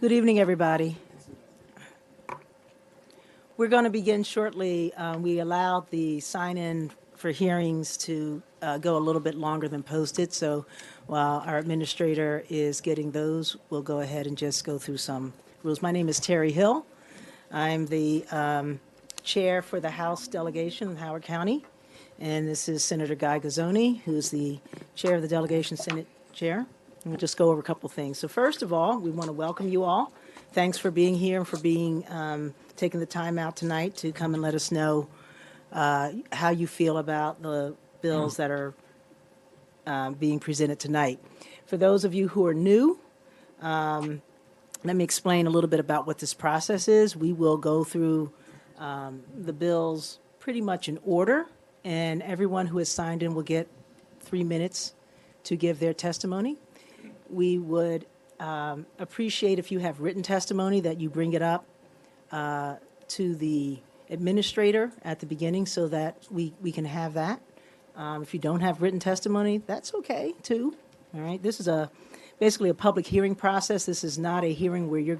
Good evening, everybody. We're going to begin shortly. We allowed the sign-in for hearings to go a little bit longer than posted, so while our administrator is getting those, we'll go ahead and just go through some rules. My name is Terry Hill. I'm the chair for the House delegation in Howard County, and this is Senator Guy Gazzoni, who's the chair of the delegation, Senate chair. And we'll just go over a couple things. So first of all, we want to welcome you all. Thanks for being here and for being taking the time out tonight to come and let us know how you feel about the bills that are being presented tonight. For those of you who are new, let me explain a little bit about what this process is. We will go through the bills pretty much in order, and everyone who has signed in will get 3 minutes to give their testimony. We would appreciate if you have written testimony that you bring it up to the administrator at the beginning so that we can have that. If you don't have written testimony, that's okay too. All right. This is basically a public hearing process. This is not a hearing where we're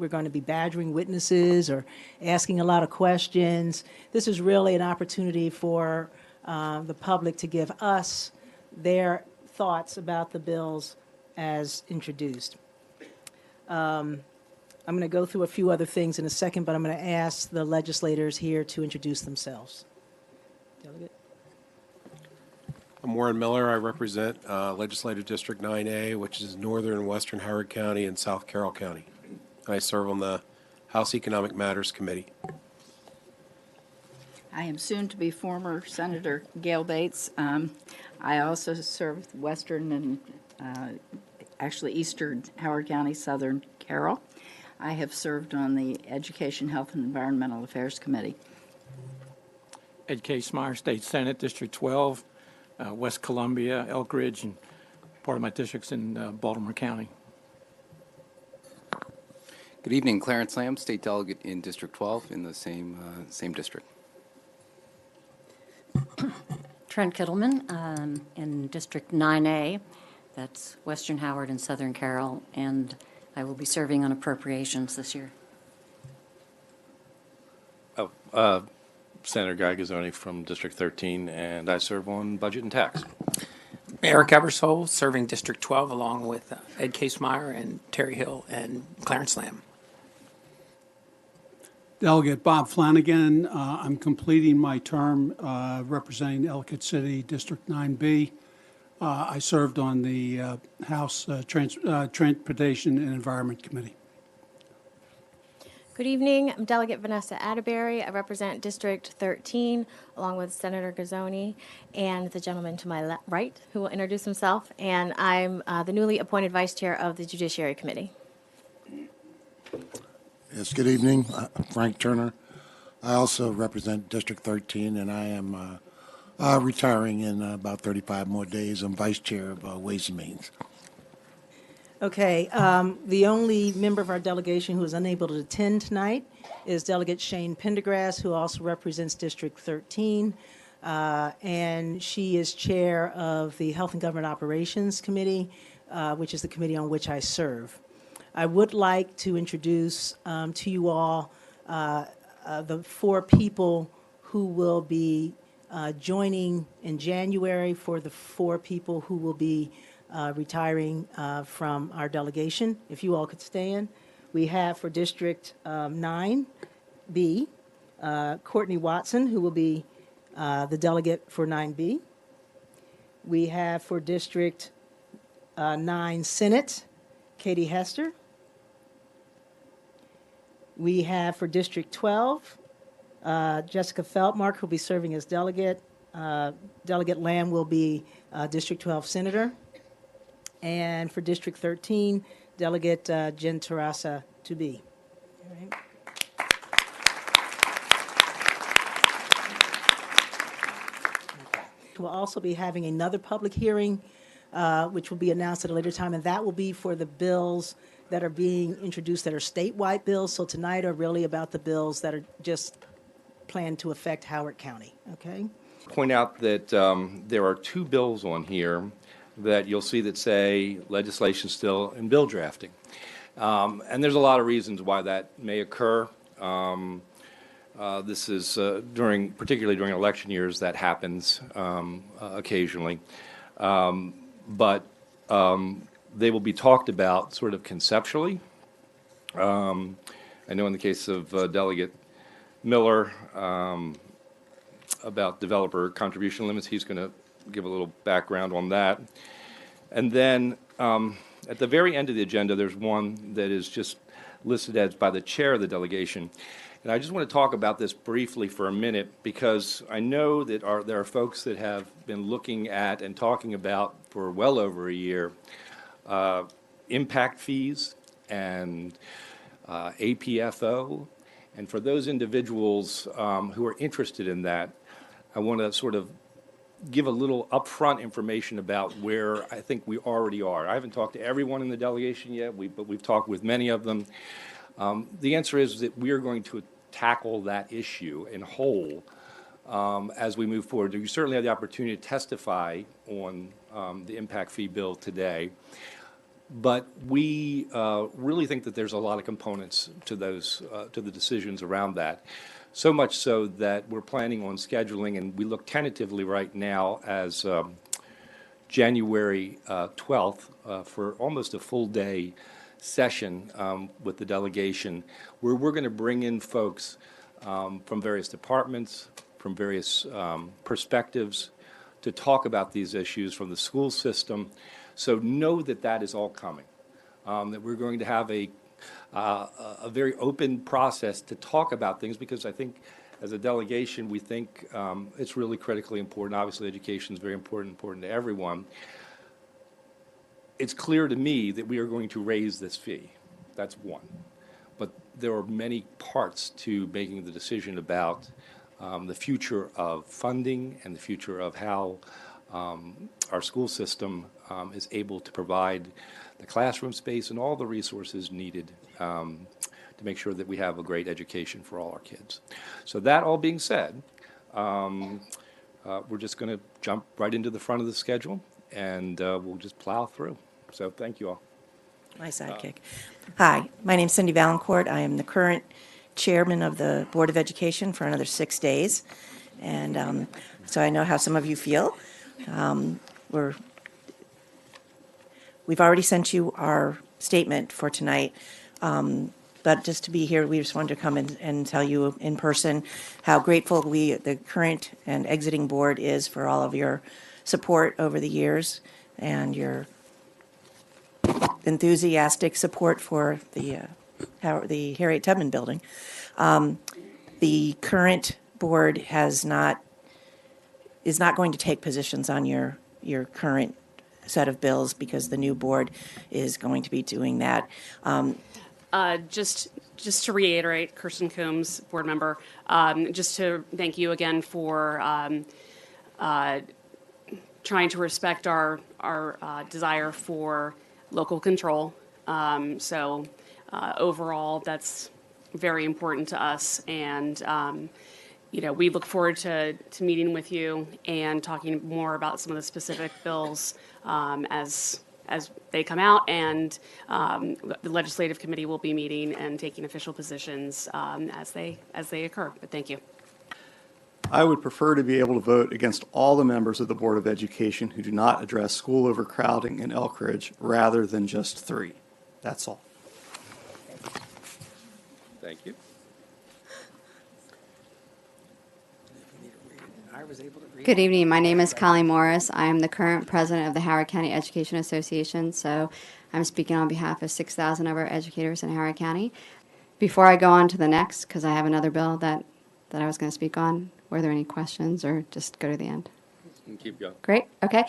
going to be badgering witnesses or asking a lot of questions. This is really an opportunity for the public to give us their thoughts about the bills as introduced. I'm going to go through a few other things in a second, but I'm going to ask the legislators here to introduce themselves. Delegate. I'm Warren Miller. I represent Legislative District 9A, which is northern and western Howard County and South Carroll County. I serve on the House Economic Matters Committee. I am soon to be former Senator Gail Bates. I also serve western and actually eastern Howard County, southern Carroll. I have served on the Education, Health, and Environmental Affairs Committee. Ed K. Smyer, State Senate, District 12, West Columbia, Elk Ridge, and part of my district's in Baltimore County. Good evening, Clarence Lamb, State Delegate in District 12 in the same district. Trent Kittleman in District 9A, that's Western Howard and Southern Carroll, and I will be serving on appropriations this year. Senator Guy Gazzoni from District 13, and I serve on Budget and Tax. Eric Ebersole, serving District 12, along with Ed K. Smyer and Terry Hill and Clarence Lamb. Delegate Bob Flanagan, I'm completing my term representing Ellicott City, District 9B. I served on the House Transportation and Environment Committee. Good evening. I'm Delegate Vanessa Atterbury. I represent District 13, along with Senator Gazzoni and the gentleman to my right, who will introduce himself. And I'm the newly appointed Vice Chair of the Judiciary Committee. Yes, good evening. Frank Turner. I also represent District 13, and I am retiring in about 35 more days. I'm Vice Chair of Ways and Means. Okay, the only member of our delegation who is unable to attend tonight is Delegate Shane Pendergrass, who also represents District 13, and she is chair of the Health and Government Operations Committee, which is the committee on which I serve. I would like to introduce to you all the 4 people who will be joining in January, for the 4 people who will be retiring from our delegation. If you all could stand. We have for District 9B, Courtney Watson, who will be the delegate for 9B. We have for District 9 Senate, Katie Hester. We have for District 12, Jessica Feldmark, who will be serving as delegate. Delegate Lamb will be District 12 Senator. And for District 13, Delegate Jen Terrasa to be. All right. We'll also be having another public hearing, which will be announced at a later time, and that will be for the bills that are being introduced that are statewide bills. So tonight are really about the bills that are just planned to affect Howard County, okay? Point out that there are 2 bills on here that you'll see that say legislation still in bill drafting. And there's a lot of reasons why that may occur. This is particularly during election years, that happens occasionally. But they will be talked about sort of conceptually. I know in the case of Delegate Miller, about developer contribution limits, he's going to give a little background on that. And then at the very end of the agenda, there's one that is just listed as by the chair of the delegation. And I just want to talk about this briefly for a minute, because I know that there are folks that have been looking at and talking about for well over a year impact fees and APFO. And for those individuals who are interested in that, I want to sort of give a little upfront information about where I think we already are. I haven't talked to everyone in the delegation yet, but we've talked with many of them. The answer is that we are going to tackle that issue in whole as we move forward. You certainly have the opportunity to testify on the impact fee bill today. But we really think that there's a lot of components to those, to the decisions around that. So much so that we're planning on scheduling, and we look tentatively right now as January 12th for almost a full day session with the delegation, where we're going to bring in folks from various departments, from various perspectives, to talk about these issues from the school system. So know that that is all coming, that we're going to have a very open process to talk about things, because I think as a delegation, we think it's really critically important. Obviously, education is very important to everyone. It's clear to me that we are going to raise this fee. That's one. But there are many parts to making the decision about the future of funding and the future of how our school system is able to provide the classroom space and all the resources needed to make sure that we have a great education for all our kids. So that all being said, we're just going to jump right into the front of the schedule, and we'll just plow through. So thank you all. My sidekick. Hi, my name's Cindy Valancourt. I am the current chairman of the Board of Education for another 6 days. And so I know how some of you feel. We've already sent you our statement for tonight. But just to be here, we just wanted to come and tell you in person how grateful the current and exiting board is for all of your support over the years and your enthusiastic support for the Harriet Tubman building. The current board is not going to take positions on your current set of bills, because the new board is going to be doing that. Just to reiterate, Kirsten Coombs, board member, just to thank you again for trying to respect our desire for local control. Overall, that's very important to us, and we look forward to meeting with you and talking more about some of the specific bills as they come out, and the legislative committee will be meeting and taking official positions as they occur. But thank you. I would prefer to be able to vote against all the members of the Board of Education who do not address school overcrowding in Elk Ridge, rather than just 3. That's all. Thank you. Good evening. My name is Colleen Morris. I am the current president of the Howard County Education Association, so I'm speaking on behalf of 6,000 of our educators in Howard County. Before I go on to the next, because I have another bill that I was going to speak on, were there any questions, or just go to the end? Keep going. Great. Okay.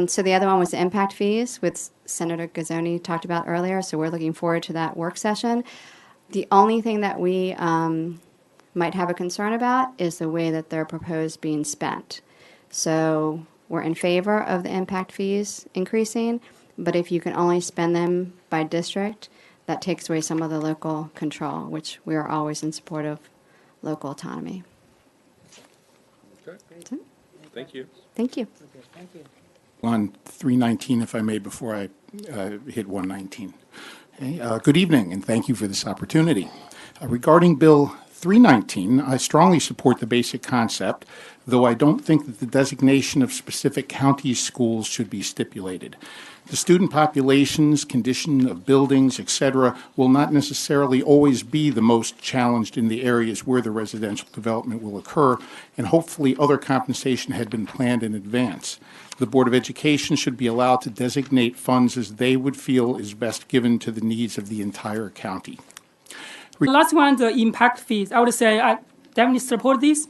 So the other one was the impact fees, which Senator Gazzoni talked about earlier, so we're looking forward to that work session. The only thing that we might have a concern about is the way that they're proposed being spent. So we're in favor of the impact fees increasing, but if you can only spend them by district, that takes away some of the local control, which we are always in support of local autonomy. Okay. Thank you. Thank you. Okay, thank you. On 319, if I may, before I hit 119. Good evening, and thank you for this opportunity. Regarding Bill 319, I strongly support the basic concept, though I don't think that the designation of specific county schools should be stipulated. The student populations, condition of buildings, etc., will not necessarily always be the most challenged in the areas where the residential development will occur, and hopefully other compensation had been planned in advance. The Board of Education should be allowed to designate funds as they would feel is best given to the needs of the entire county. The last one, the impact fees, I would say I definitely support this.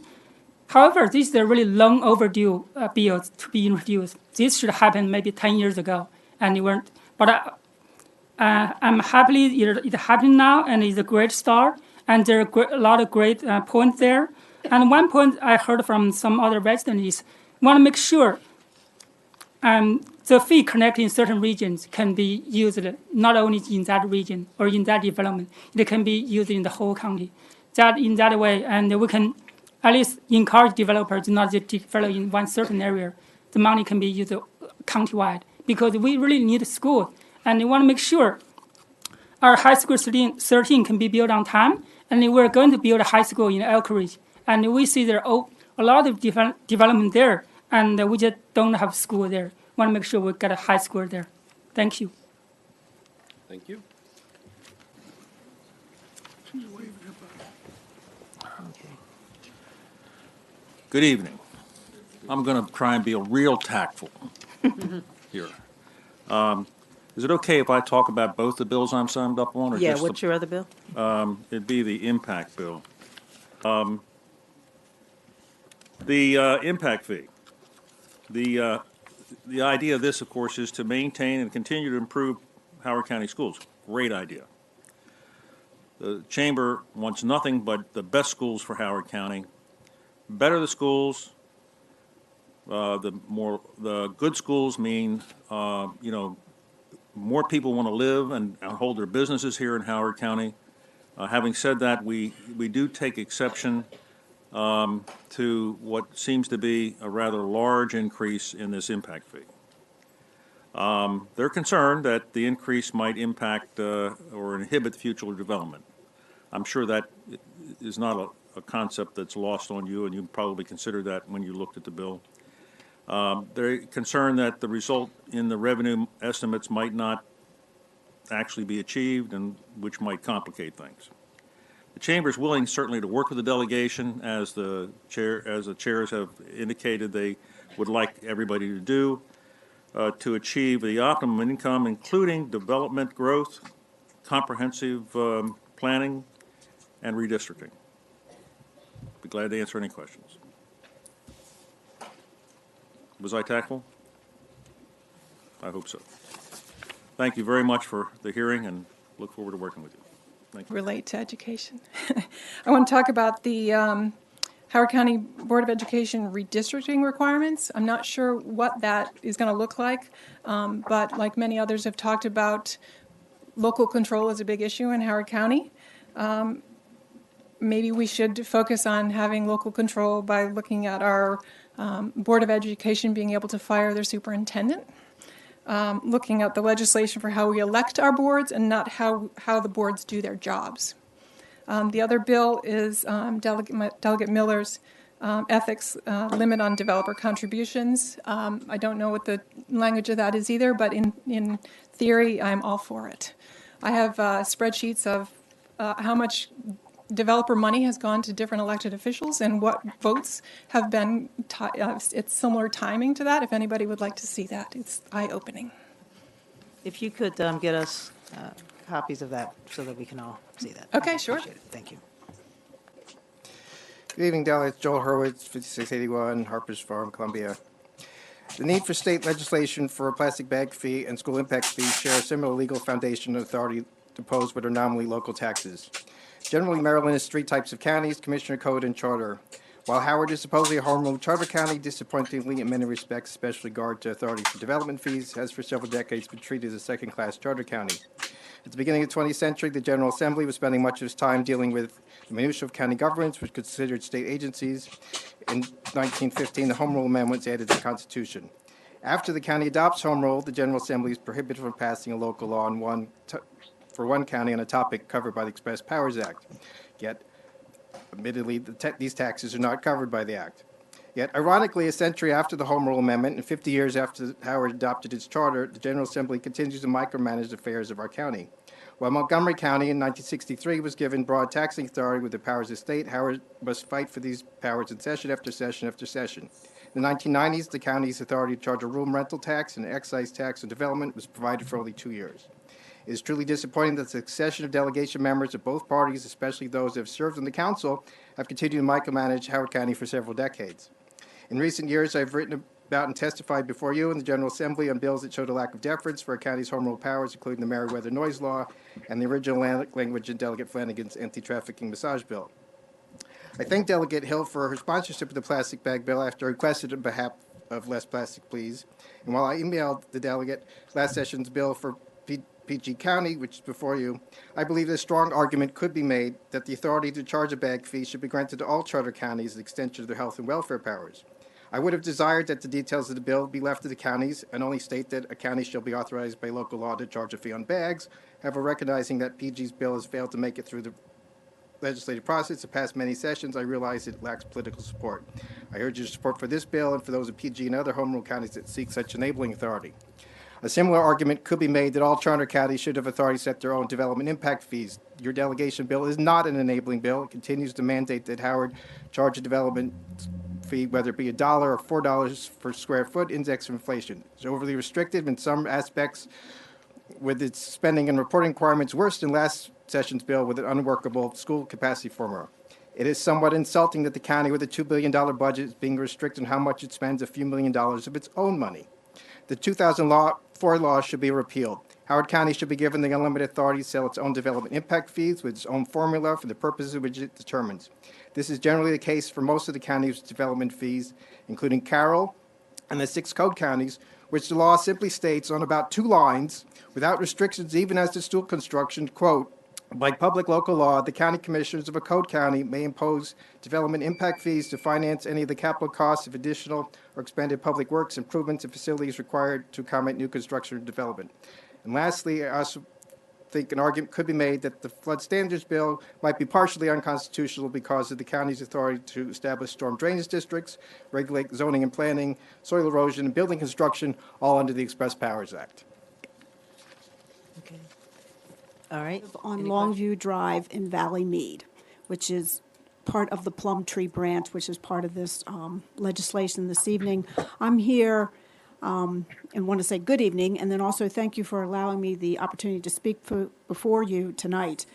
However, this is a really long overdue bill to be introduced. This should happen maybe 10 years ago, and it weren't. But I'm happy it happened now, and it's a great start, and there are a lot of great points there. And one point I heard from some other residents is want to make sure the fee connecting certain regions can be used not only in that region or in that development, it can be used in the whole county. In that way, and we can at least encourage developers not to develop in one certain area. The money can be used countywide because we really need a school, and we want to make sure our high school 13 can be built on time, and we're going to build a high school in Elkridge, and we see there are a lot of development there, and we just don't have school there. Want to make sure we get a high school there. Thank you. Thank you. Good evening. I'm going to try and be real tactful here. Is it okay if I talk about both the bills I'm signed up on? Or Yeah, just what's your other bill? It'd be the impact bill. The impact fee. The idea of this, of course, is to maintain and continue to improve Howard County schools. Great idea. The Chamber wants nothing but the best schools for Howard County. Better the schools, the good schools mean, more people want to live and hold their businesses here in Howard County. Having said that, we do take exception to what seems to be a rather large increase in this impact fee. They're concerned that the increase might impact or inhibit future development. I'm sure that is not a concept that's lost on you, and you probably considered that when you looked at the bill. They're concerned that the result in the revenue estimates might not actually be achieved, and which might complicate things. The Chamber is willing certainly to work with the delegation, as the chairs have indicated they would like everybody to do, to achieve the optimum income, including development growth, comprehensive planning, and redistricting. Be glad to answer any questions. Was I tactful? I hope so. Thank you very much for the hearing, and look forward to working with you. Thank you. Relate to education. I want to talk about the Howard County Board of Education redistricting requirements. I'm not sure what that is going to look like, but like many others have talked about, local control is a big issue in Howard County. Maybe we should focus on having local control by looking at our Board of Education being able to fire their superintendent, looking at the legislation for how we elect our boards and not how the boards do their jobs. The other bill is Delegate Miller's ethics limit on developer contributions. I don't know what the language of that is either, but in theory, I'm all for it. I have spreadsheets of how much developer money has gone to different elected officials and what votes have been, it's similar timing to that. If anybody would like to see that, it's eye-opening. If you could get us copies of that so that we can all see that. Okay, sure. Appreciate it. Thank you. Good evening, delegates. Joel Hurwitz, 5681 Harper's Farm, Columbia. The need for state legislation for a plastic bag fee and school impact fee share a similar legal foundation and authority to pose what are nominally local taxes. Generally, Maryland has three types of counties: Commissioner Code and Charter. While Howard is supposedly a home rule charter county, disappointingly in many respects, especially regard to authority for development fees, has for several decades been treated as a second-class charter county. At the beginning of the 20th century, the General Assembly was spending much of its time dealing with the minutiae of county governments, which considered state agencies. In 1915, the Home Rule Amendment was added to the Constitution. After the county adopts Home Rule, the General Assembly is prohibited from passing a local law on one for one county on a topic covered by the Express Powers Act. Yet, admittedly, these taxes are not covered by the Act. Yet, ironically, a century after the Home Rule Amendment and 50 years after Howard adopted its charter, the General Assembly continues to micromanage the affairs of our county. While Montgomery County in 1963 was given broad taxing authority with the powers of state, Howard must fight for these powers in session after session after session. In the 1990s, the county's authority to charge a room rental tax and an excise tax on development was provided for only 2 years. It is truly disappointing that the succession of delegation members of both parties, especially those that have served on the council, have continued to micromanage Howard County for several decades. In recent years, I've written about and testified before you in the General Assembly on bills that showed a lack of deference for our county's home rule powers, including the Meriwether Noise Law and the original language in Delegate Flanagan's anti-trafficking massage bill. I thank Delegate Hill for her sponsorship of the plastic bag bill after I requested on behalf of Less Plastic Please. And while I emailed the delegate last session's bill for PG County, which is before you, I believe a strong argument could be made that the authority to charge a bag fee should be granted to all charter counties as an extension of their health and welfare powers. I would have desired that the details of the bill be left to the counties and only state that a county shall be authorized by local law to charge a fee on bags. However, recognizing that PG's bill has failed to make it through the legislative process to pass many sessions, I realize it lacks political support. I urge your support for this bill and for those of PG and other home rule counties that seek such enabling authority. A similar argument could be made that all charter counties should have authority to set their own development impact fees. Your delegation bill is not an enabling bill. It continues to mandate that Howard charge a development fee, whether it be $1 or $4 per square foot, index of inflation. It's overly restrictive in some aspects, with its spending and reporting requirements worse than last session's bill with an unworkable school capacity formula. It is somewhat insulting that the county with a $2 billion budget is being restricted on how much it spends a few $1 million of its own money. The 2004 law should be repealed. Howard County should be given the unlimited authority to sell its own development impact fees with its own formula for the purposes which it determines. This is generally the case for most of the county's development fees, including Carroll and the 6 code counties, which the law simply states on about 2 lines, without restrictions even as to school construction, quote, by public local law, the county commissioners of a code county may impose development impact fees to finance any of the capital costs of additional or expanded public works, improvements, and facilities required to accommodate new construction or development. And lastly, I also think an argument could be made that the flood standards bill might be partially unconstitutional because of the county's authority to establish storm drainage districts, regulate zoning and planning, soil erosion, and building construction, all under the Express Powers Act. Okay. All right. On Any Longview Drive in Valley Mead, which is part of the Plum Tree Branch, which is part of this legislation this evening. I'm here and want to say good evening, and then also thank you for allowing me the opportunity to speak before you tonight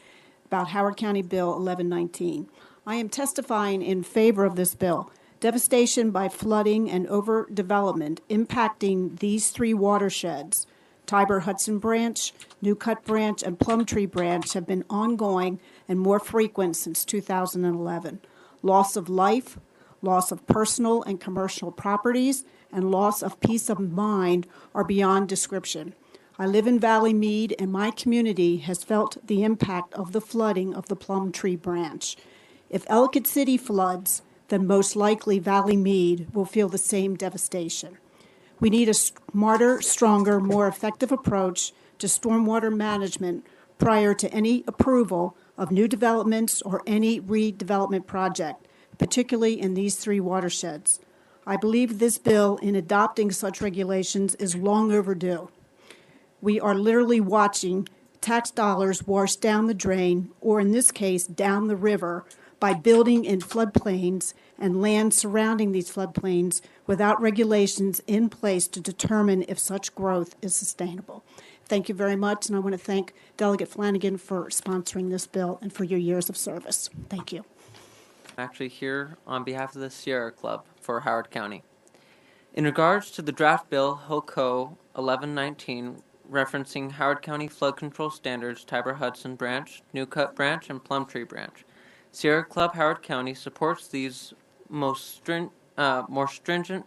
about Howard County Bill 1119. I am testifying in favor of this bill. Devastation by flooding and overdevelopment impacting these 3 watersheds, Tiber-Hudson Branch, New Cut Branch, and Plum Tree Branch, have been ongoing and more frequent since 2011. Loss of life, loss of personal and commercial properties, and loss of peace of mind are beyond description. I live in Valley Mead, and my community has felt the impact of the flooding of the Plum Tree Branch. If Ellicott City floods, then most likely Valley Mead will feel the same devastation. We need a smarter, stronger, more effective approach to stormwater management prior to any approval of new developments or any redevelopment project, particularly in these 3 watersheds. I believe this bill, in adopting such regulations, is long overdue. We are literally watching tax dollars wash down the drain, or in this case, down the river, by building in floodplains and land surrounding these floodplains without regulations in place to determine if such growth is sustainable. Thank you very much, and I want to thank Delegate Flanagan for sponsoring this bill and for your years of service. Thank you. I'm actually here on behalf of the Sierra Club for Howard County. In regards to the draft bill Hoco 1119, referencing Howard County flood control standards, Tiber-Hudson Branch, New Cut Branch, and Plum Tree Branch, Sierra Club Howard County supports these more stringent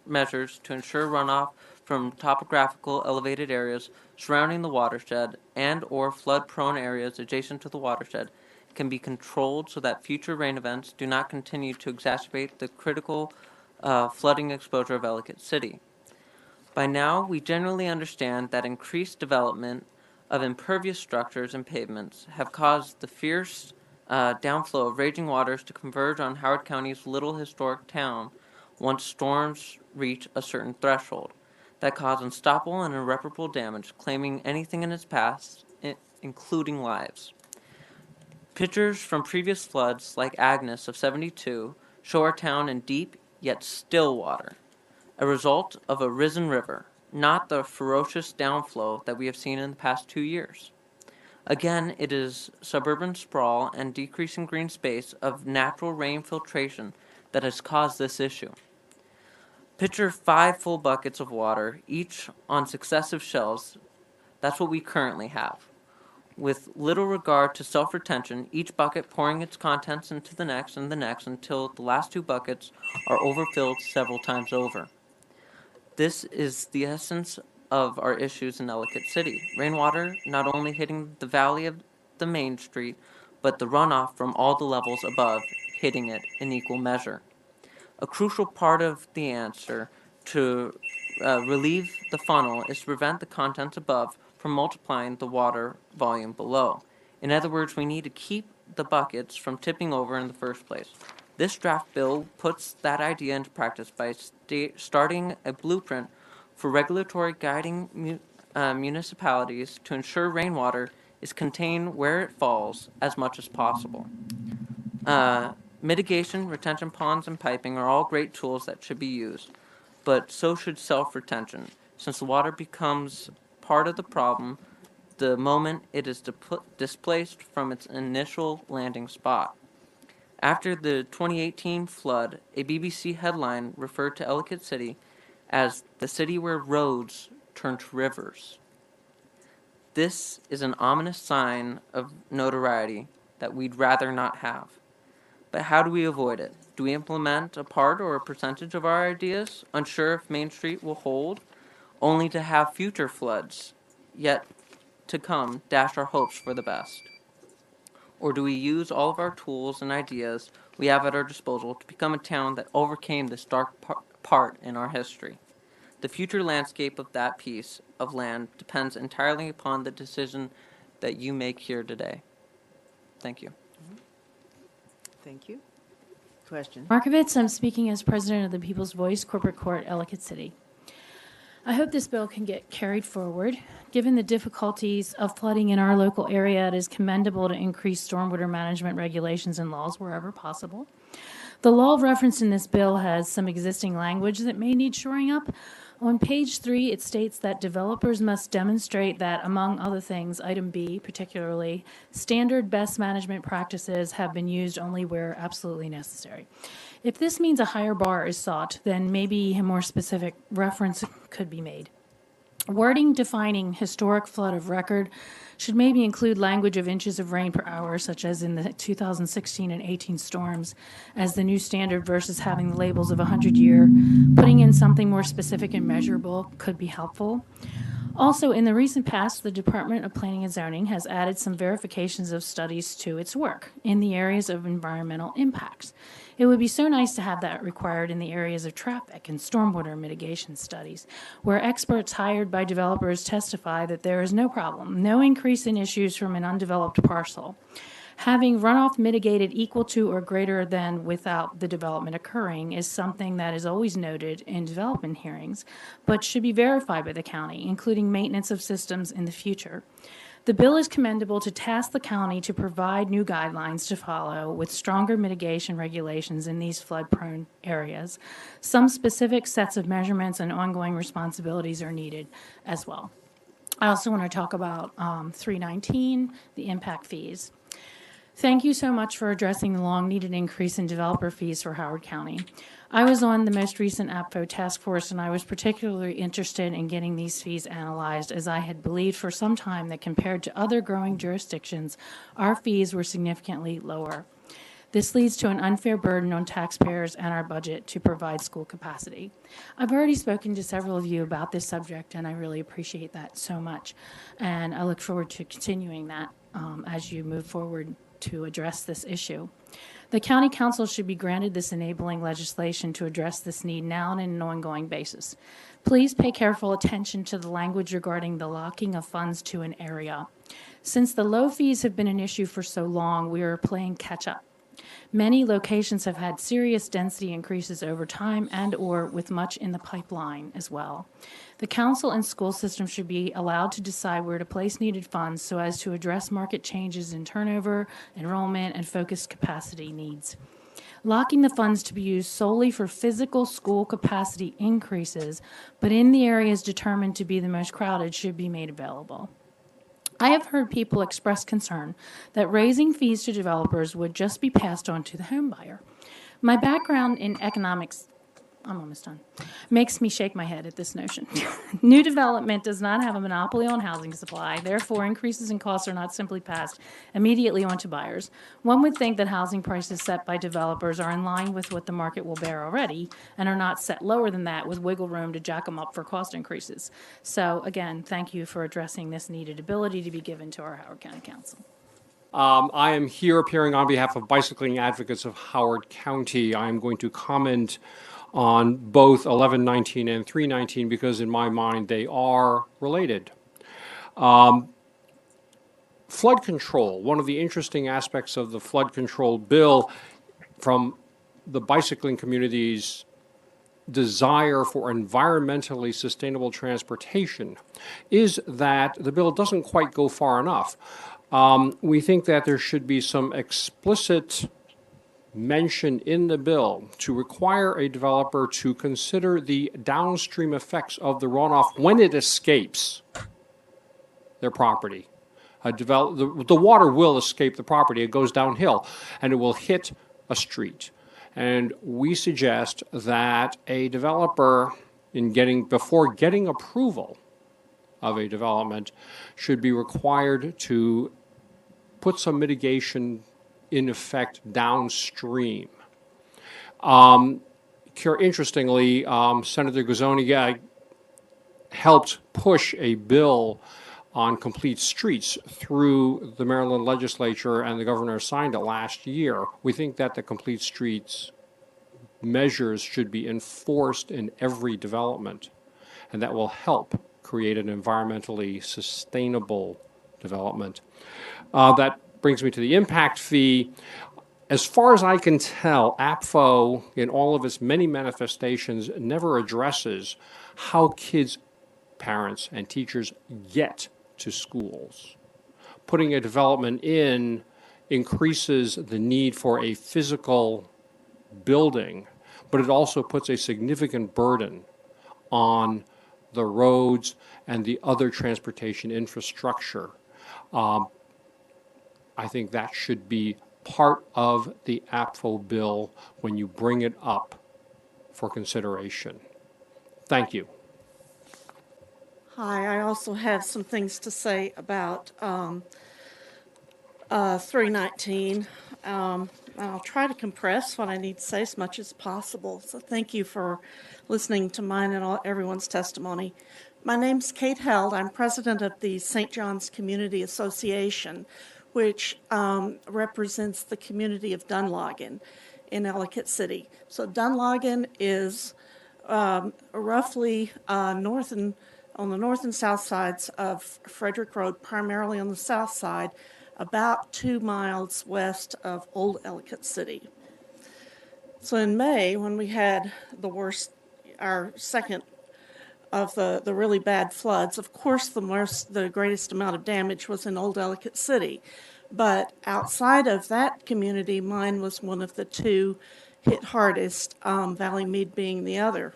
measures to ensure runoff from topographical elevated areas surrounding the watershed and or flood-prone areas adjacent to the watershed can be controlled so that future rain events do not continue to exacerbate the critical flooding exposure of Ellicott City. By now, we generally understand that increased development of impervious structures and pavements have caused the fierce downflow of raging waters to converge on Howard County's little historic town once storms reach a certain threshold that cause unstoppable and irreparable damage, claiming anything in its path, including lives. Pictures from previous floods, like Agnes of 72, show our town in deep yet still water, a result of a risen river, not the ferocious downflow that we have seen in the past 2 years. Again, it is suburban sprawl and decreasing green space of natural rain filtration that has caused this issue. Picture 5 full buckets of water, each on successive shelves. That's what we currently have. With little regard to self-retention, each bucket pouring its contents into the next and the next until the last 2 buckets are overfilled several times over. This is the essence of our issues in Ellicott City. Rainwater not only hitting the valley of the main street, but the runoff from all the levels above hitting it in equal measure. A crucial part of the answer to relieve the funnel is to prevent the contents above from multiplying the water volume below. In other words, we need to keep the buckets from tipping over in the first place. This draft bill puts that idea into practice by starting a blueprint for regulatory guiding municipalities to ensure rainwater is contained where it falls as much as possible. Mitigation, retention ponds, and piping are all great tools that should be used, but so should self-retention, since the water becomes part of the problem the moment it is displaced from its initial landing spot. After the 2018 flood, a BBC headline referred to Ellicott City as the city where roads turn to rivers. This is an ominous sign of notoriety that we'd rather not have. But how do we avoid it? Do we implement a part or a percentage of our ideas, unsure if Main Street will hold, only to have future floods yet to come dash our hopes for the best? Or do we use all of our tools and ideas we have at our disposal to become a town that overcame this dark part in our history? The future landscape of that piece of land depends entirely upon the decision that you make here today. Thank you. Thank you. Question. Markovitz, I'm speaking as president of the People's Voice Corporate Court, Ellicott City. I hope this bill can get carried forward. Given the difficulties of flooding in our local area, it is commendable to increase stormwater management regulations and laws wherever possible. The law referenced in this bill has some existing language that may need shoring up. On page 3, it states that developers must demonstrate that, among other things, item B particularly, standard best management practices have been used only where absolutely necessary. If this means a higher bar is sought, then maybe a more specific reference could be made. Wording defining historic flood of record should maybe include language of inches of rain per hour, such as in the 2016 and 18 storms, as the new standard versus having the labels of 100-year. Putting in something more specific and measurable could be helpful. Also, in the recent past, the Department of Planning and Zoning has added some verifications of studies to its work in the areas of environmental impacts. It would be so nice to have that required in the areas of traffic and stormwater mitigation studies, where experts hired by developers testify that there is no problem, no increase in issues from an undeveloped parcel. Having runoff mitigated equal to or greater than without the development occurring is something that is always noted in development hearings, but should be verified by the county, including maintenance of systems in the future. The bill is commendable to task the county to provide new guidelines to follow with stronger mitigation regulations in these flood-prone areas. Some specific sets of measurements and ongoing responsibilities are needed as well. I also want to talk about 319, the impact fees. Thank you so much for addressing the long-needed increase in developer fees for Howard County. I was on the most recent Apfo task force, and I was particularly interested in getting these fees analyzed, as I had believed for some time that compared to other growing jurisdictions, our fees were significantly lower. This leads to an unfair burden on taxpayers and our budget to provide school capacity. I've already spoken to several of you about this subject, and I really appreciate that so much. And I look forward to continuing that as you move forward to address this issue. The County Council should be granted this enabling legislation to address this need now and on an ongoing basis. Please pay careful attention to the language regarding the locking of funds to an area. Since the low fees have been an issue for so long, we are playing catch-up. Many locations have had serious density increases over time and/or with much in the pipeline as well. The council and school system should be allowed to decide where to place needed funds so as to address market changes in turnover, enrollment, and focused capacity needs. Locking the funds to be used solely for physical school capacity increases, but in the areas determined to be the most crowded, should be made available. I have heard people express concern that raising fees to developers would just be passed on to the home buyer. My background in economics, I'm almost done, makes me shake my head at this notion. New development does not have a monopoly on housing supply. Therefore, increases in costs are not simply passed immediately on to buyers. One would think that housing prices set by developers are in line with what the market will bear already and are not set lower than that with wiggle room to jack them up for cost increases. So again, thank you for addressing this needed ability to be given to our Howard County Council. I am here appearing on behalf of Bicycling Advocates of Howard County. I am going to comment on both 1119 and 319 because in my mind they are related. Flood control, one of the interesting aspects of the flood control bill from the bicycling community's desire for environmentally sustainable transportation is that the bill doesn't quite go far enough. We think that there should be some explicit mention in the bill to require a developer to consider the downstream effects of the runoff when it escapes their property. The water will escape the property. It goes downhill, and it will hit a street. And we suggest that a developer, before getting approval of a development, should be required to put some mitigation in effect downstream. Interestingly, Senator Gazzoni helped push a bill on complete streets through the Maryland legislature, and the governor signed it last year. We think that the complete streets measures should be enforced in every development, and that will help create an environmentally sustainable development. That brings me to the impact fee. As far as I can tell, Apfo, in all of its many manifestations, never addresses how kids, parents, and teachers get to schools. Putting a development in increases the need for a physical building, but it also puts a significant burden on the roads and the other transportation infrastructure. I think that should be part of the Apfo bill when you bring it up for consideration. Thank you. Hi, I also have some things to say about 319. And I'll try to compress what I need to say as much as possible. So thank you for listening to mine and everyone's testimony. My name's Kate Held. I'm president of the St. John's Community Association, which represents the community of Dunlogan in Ellicott City. So Dunlogan is roughly on the north and south sides of Frederick Road, primarily on the south side, about 2 miles west of Old Ellicott City. So in May, when we had our second of the really bad floods, of course the greatest amount of damage was in Old Ellicott City. But outside of that community, mine was one of the two hit hardest, Valley Mead being the other.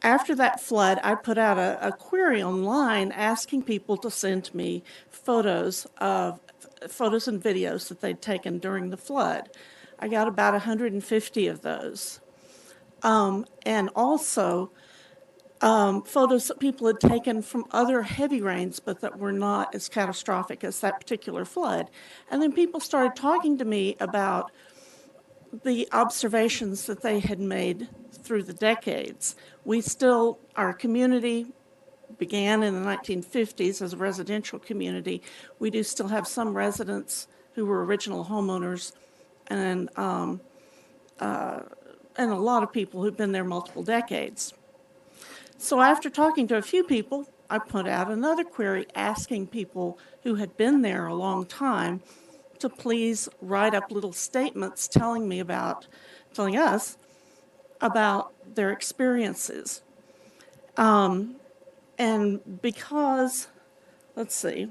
After that flood, I put out a query online asking people to send me photos and videos that they'd taken during the flood. I got about 150 of those. And also photos that people had taken from other heavy rains, but that were not as catastrophic as that particular flood. And then people started talking to me about the observations that they had made through the decades. Our community began in the 1950s as a residential community, we do still have some residents who were original homeowners and a lot of people who've been there multiple decades. So after talking to a few people, I put out another query asking people who had been there a long time to please write up little statements telling us about their experiences. And because, let's see,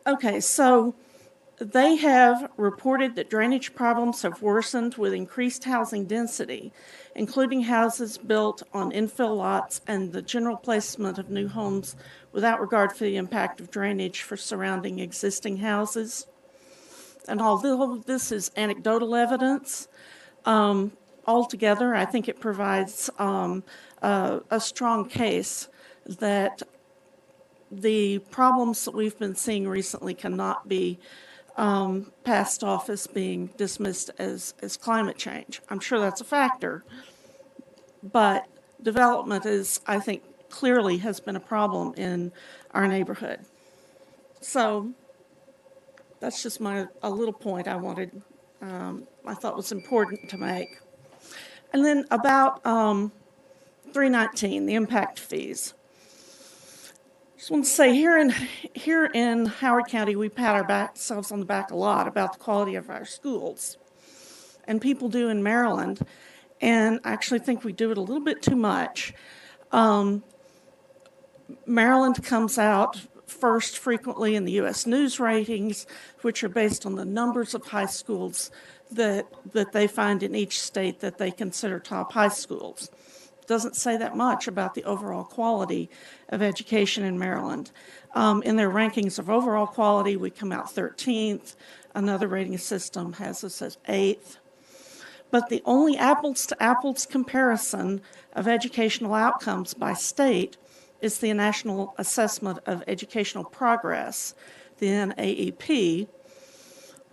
okay, so they have reported that drainage problems have worsened with increased housing density, including houses built on infill lots and the general placement of new homes without regard for the impact of drainage for surrounding existing houses. And although this is anecdotal evidence, altogether, I think it provides a strong case that the problems that we've been seeing recently cannot be passed off as being dismissed as climate change. I'm sure that's a factor, but development is, I think, clearly has been a problem in our neighborhood. So that's just a little point I wanted, I thought was important to make. And then about 319, the impact fees. Just want to say here in Howard County, we pat ourselves on the back a lot about the quality of our schools, and people do in Maryland, and I actually think we do it a little bit too much. Maryland comes out first frequently in the U.S. News ratings, which are based on the numbers of high schools that they find in each state that they consider top high schools. Doesn't say that much about the overall quality of education in Maryland. In their rankings of overall quality, we come out 13th. Another rating system has us as 8th. But the only apples-to-apples comparison of educational outcomes by state is the National Assessment of Educational Progress, the NAEP,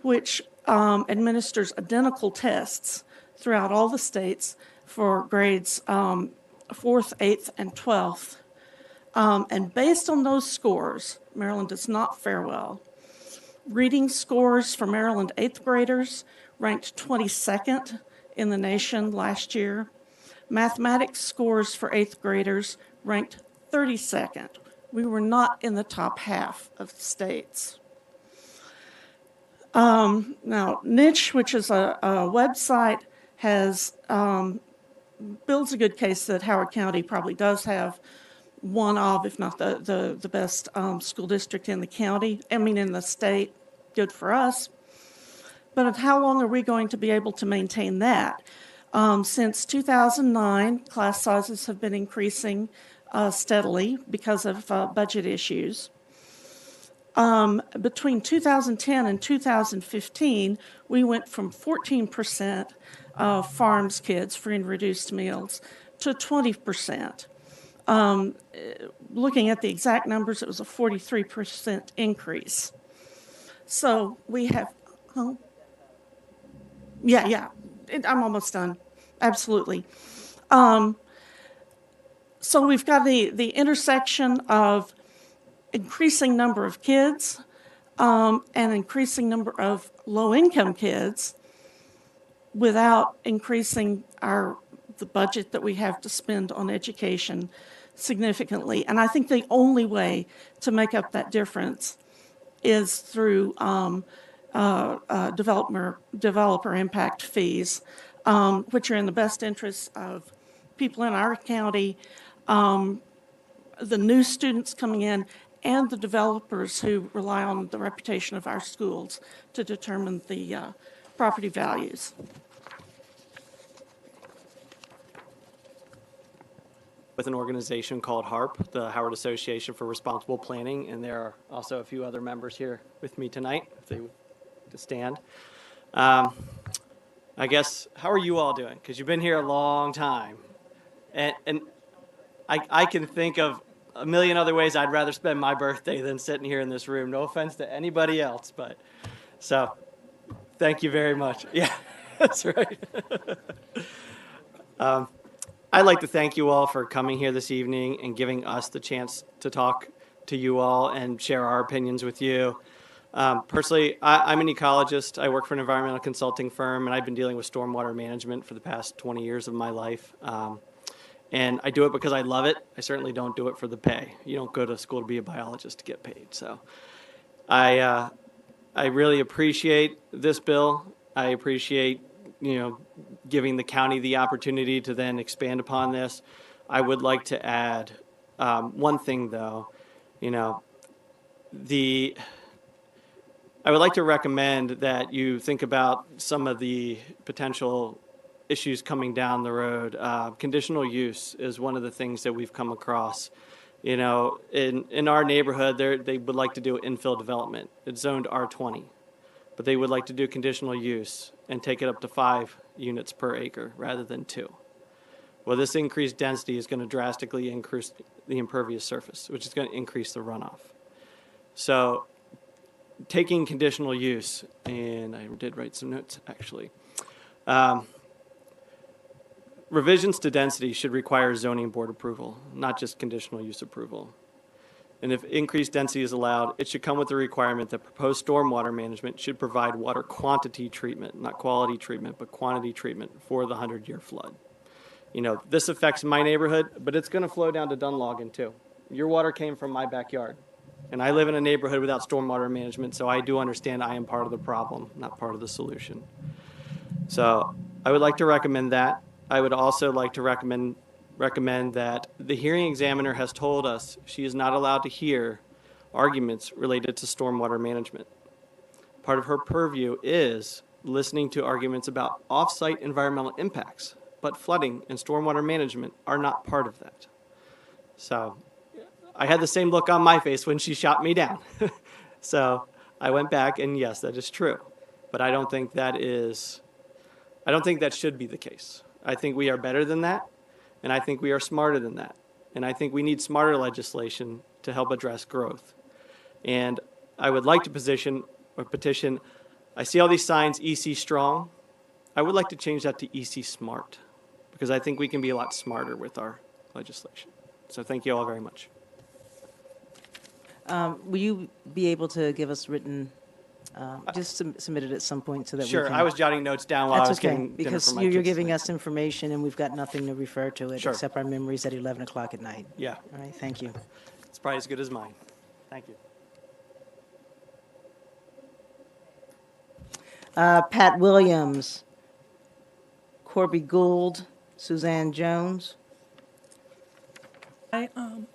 which administers identical tests throughout all the states for grades 4th, 8th, and 12th. And based on those scores, Maryland does not fare well. Reading scores for Maryland 8th graders ranked 22nd in the nation last year. Mathematics scores for 8th graders ranked 32nd. We were not in the top half of the states. Now, Niche, which is a website, has builds a good case that Howard County probably does have one of, if not the best school district in the county, in the state. Good for us. But how long are we going to be able to maintain that? Since 2009, class sizes have been increasing steadily because of budget issues. Between 2010 and 2015, we went from 14% of farms kids free and reduced meals to 20%. Looking at the exact numbers, it was a 43% increase. So we have, I'm almost done. Absolutely. So we've got the intersection of increasing number of kids and increasing number of low-income kids without increasing the budget that we have to spend on education significantly. And I think the only way to make up that difference is through developer impact fees, which are in the best interest of people in our county, the new students coming in, and the developers who rely on the reputation of our schools to determine the property values. With an organization called HARP, the Howard Association for Responsible Planning, and there are also a few other members here with me tonight, if they would to stand. I guess, how are you all doing? Because you've been here a long time. And I can think of a million other ways I'd rather spend my birthday than sitting here in this room. No offense to anybody else, but so thank you very much. Yeah. That's right. I'd like to thank you all for coming here this evening and giving us the chance to talk to you all and share our opinions with you. Personally, I'm an ecologist. I work for an environmental consulting firm, and I've been dealing with stormwater management for the past 20 years of my life. And I do it because I love it. I certainly don't do it for the pay. You don't go to school to be a biologist to get paid. So I really appreciate this bill. I appreciate, giving the county the opportunity to then expand upon this. I would like to add one thing, though. I would like to recommend that you think about some of the potential issues coming down the road. Conditional use is one of the things that we've come across. In our neighborhood, they would like to do infill development. It's zoned R20, but they would like to do conditional use and take it up to 5 units per acre rather than 2. Well, this increased density is going to drastically increase the impervious surface, which is going to increase the runoff. So taking conditional use, and I did write some notes actually. Revisions to density should require zoning board approval, not just conditional use approval. And if increased density is allowed, it should come with the requirement that proposed stormwater management should provide water quantity treatment, not quality treatment, but quantity treatment for the 100-year flood. This affects my neighborhood, but it's going to flow down to Dunlogan too. Your water came from my backyard. And I live in a neighborhood without stormwater management, so I do understand I am part of the problem, not part of the solution. So I would like to recommend that. I would also like to recommend that the hearing examiner has told us she is not allowed to hear arguments related to stormwater management. Part of her purview is listening to arguments about off-site environmental impacts, but flooding and stormwater management are not part of that. So I had the same look on my face when she shot me down. So I went back, and yes, that is true. But I don't think that should be the case. I think we are better than that, and I think we are smarter than that. And I think we need smarter legislation to help address growth. And I would like to petition, I see all these signs, EC strong. I would like to change that to EC smart, because I think we can be a lot smarter with our legislation. So thank you all very much. Will you be able to give us written, just submit it at some point so that we can? Sure, I was jotting notes down while I was getting dinner because for my you're kids giving tonight. us information and we've got nothing to refer to it Sure. except our memories at 11 o'clock at night. Yeah. All right, thank you. It's probably as good as mine. Thank you. Pat Williams, Corby Gould, Suzanne Jones. I am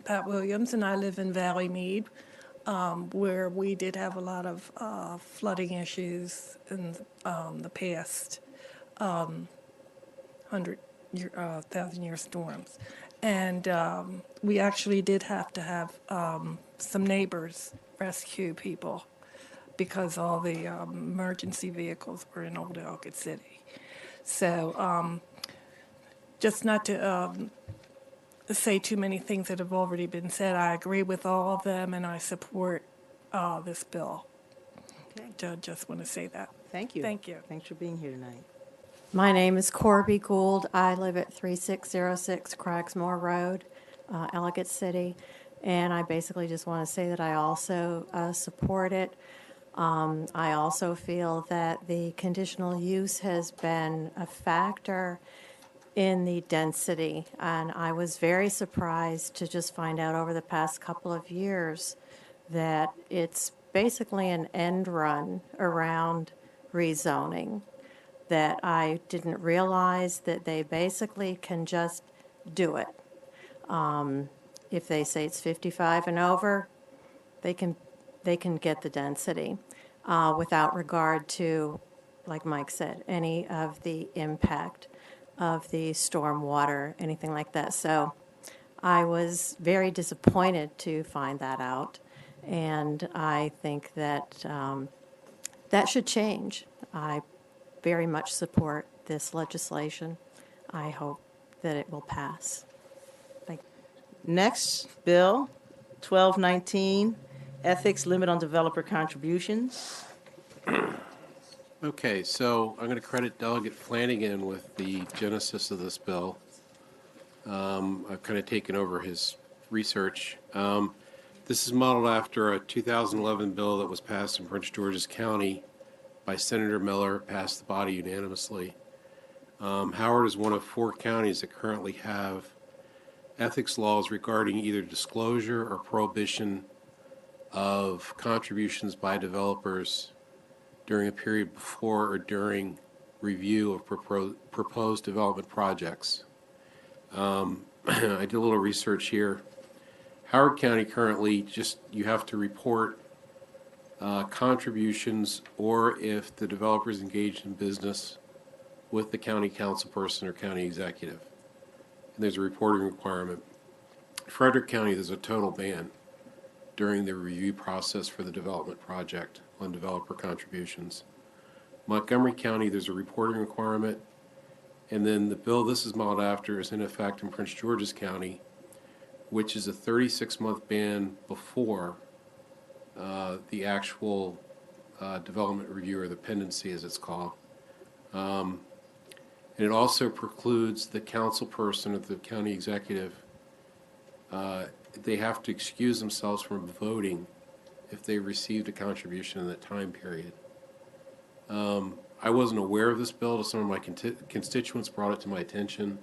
Pat Williams, and I live in Valley Mead, where we did have a lot of flooding issues in the past 1,000-year storms. And we actually did have to have some neighbors rescue people because all the emergency vehicles were in Old Ellicott City. So just not to say too many things that have already been said. I agree with all of them, and I support this bill. Okay. Just want to say that. Thank you. Thank you. Thanks for being here tonight. My name is Corby Gould. I live at 3606 Craigsmore Road, Ellicott City, and I basically just want to say that I also support it. I also feel that the conditional use has been a factor in the density, and I was very surprised to just find out over the past couple of years that it's basically an end run around rezoning, that I didn't realize that they basically can just do it. If they say it's 55 and over, they can get the density without regard to, like Mike said, any of the impact of the storm water, anything like that. So I was very disappointed to find that out, and I think that that should change. I very much support this legislation. I hope that it will pass. Thank you. Next bill, 1219, ethics limit on developer contributions. Okay, so I'm going to credit Delegate Flanagan with the genesis of this bill. I've kind of taken over his research. This is modeled after a 2011 bill that was passed in Prince George's County by Senator Miller, passed the body unanimously. Howard is one of 4 counties that currently have ethics laws regarding either disclosure or prohibition of contributions by developers during a period before or during review of proposed development projects. I did a little research here. Howard County currently you have to report contributions or if the developer is engaged in business with the county council person or county executive. And there's a reporting requirement. Frederick County, there's a total ban during the review process for the development project on developer contributions. Montgomery County, there's a reporting requirement. And then the bill this is modeled after is in effect in Prince George's County, which is a 36-month ban before the actual development review, or the pendency as it's called. And it also precludes the council person or the county executive. They have to excuse themselves from voting if they received a contribution in that time period. I wasn't aware of this bill until some of my constituents brought it to my attention.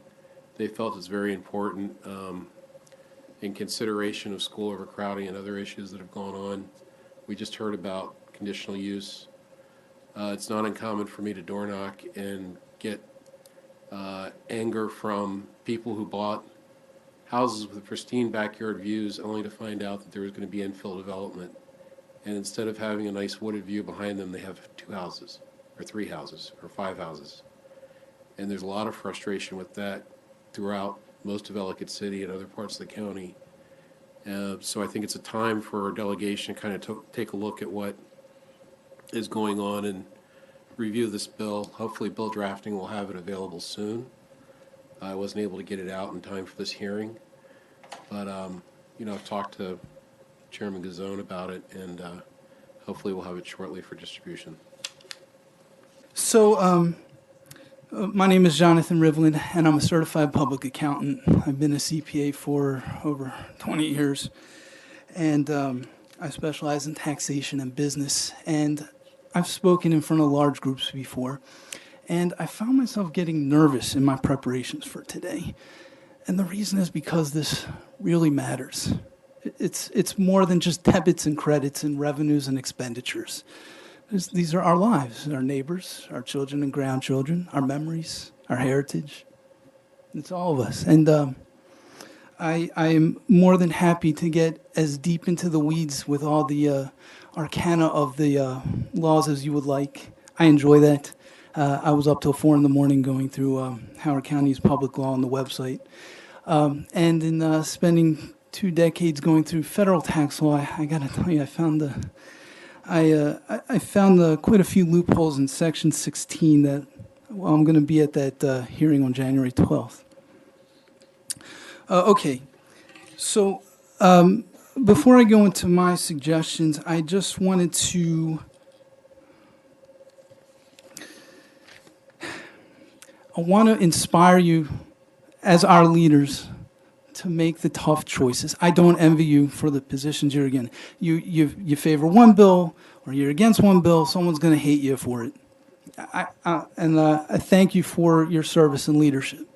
They felt it's very important in consideration of school overcrowding and other issues that have gone on. We just heard about conditional use. It's not uncommon for me to door knock and get anger from people who bought houses with pristine backyard views only to find out that there was going to be infill development. And instead of having a nice wooded view behind them, they have 2 houses or 3 houses or 5 houses. And there's a lot of frustration with that throughout most of Ellicott City and other parts of the county. So I think it's a time for our delegation to kind of take a look at what is going on and review this bill. Hopefully bill drafting will have it available soon. I wasn't able to get it out in time for this hearing, but I've talked to Chairman Gazzone about it, and hopefully we'll have it shortly for distribution. So my name is Jonathan Rivlin, and I'm a certified public accountant. I've been a CPA for over 20 years, and I specialize in taxation and business, and I've spoken in front of large groups before, and I found myself getting nervous in my preparations for today. And the reason is because this really matters. It's more than just debits and credits and revenues and expenditures. These are our lives, our neighbors, our children and grandchildren, our memories, our heritage. It's all of us. And I am more than happy to get as deep into the weeds with all the arcana of the laws as you would like. I enjoy that. I was up till 4 in the morning going through Howard County's public law on the website. And in spending 2 decades going through federal tax law, I got to tell you, I found quite a few loopholes in Section 16 that, well, I'm going to be at that hearing on January 12th. Okay, so before I go into my suggestions, I just wanted to inspire you as our leaders to make the tough choices. I don't envy you for the positions you're in. You favor one bill or you're against one bill, someone's going to hate you for it. I thank you for your service and leadership.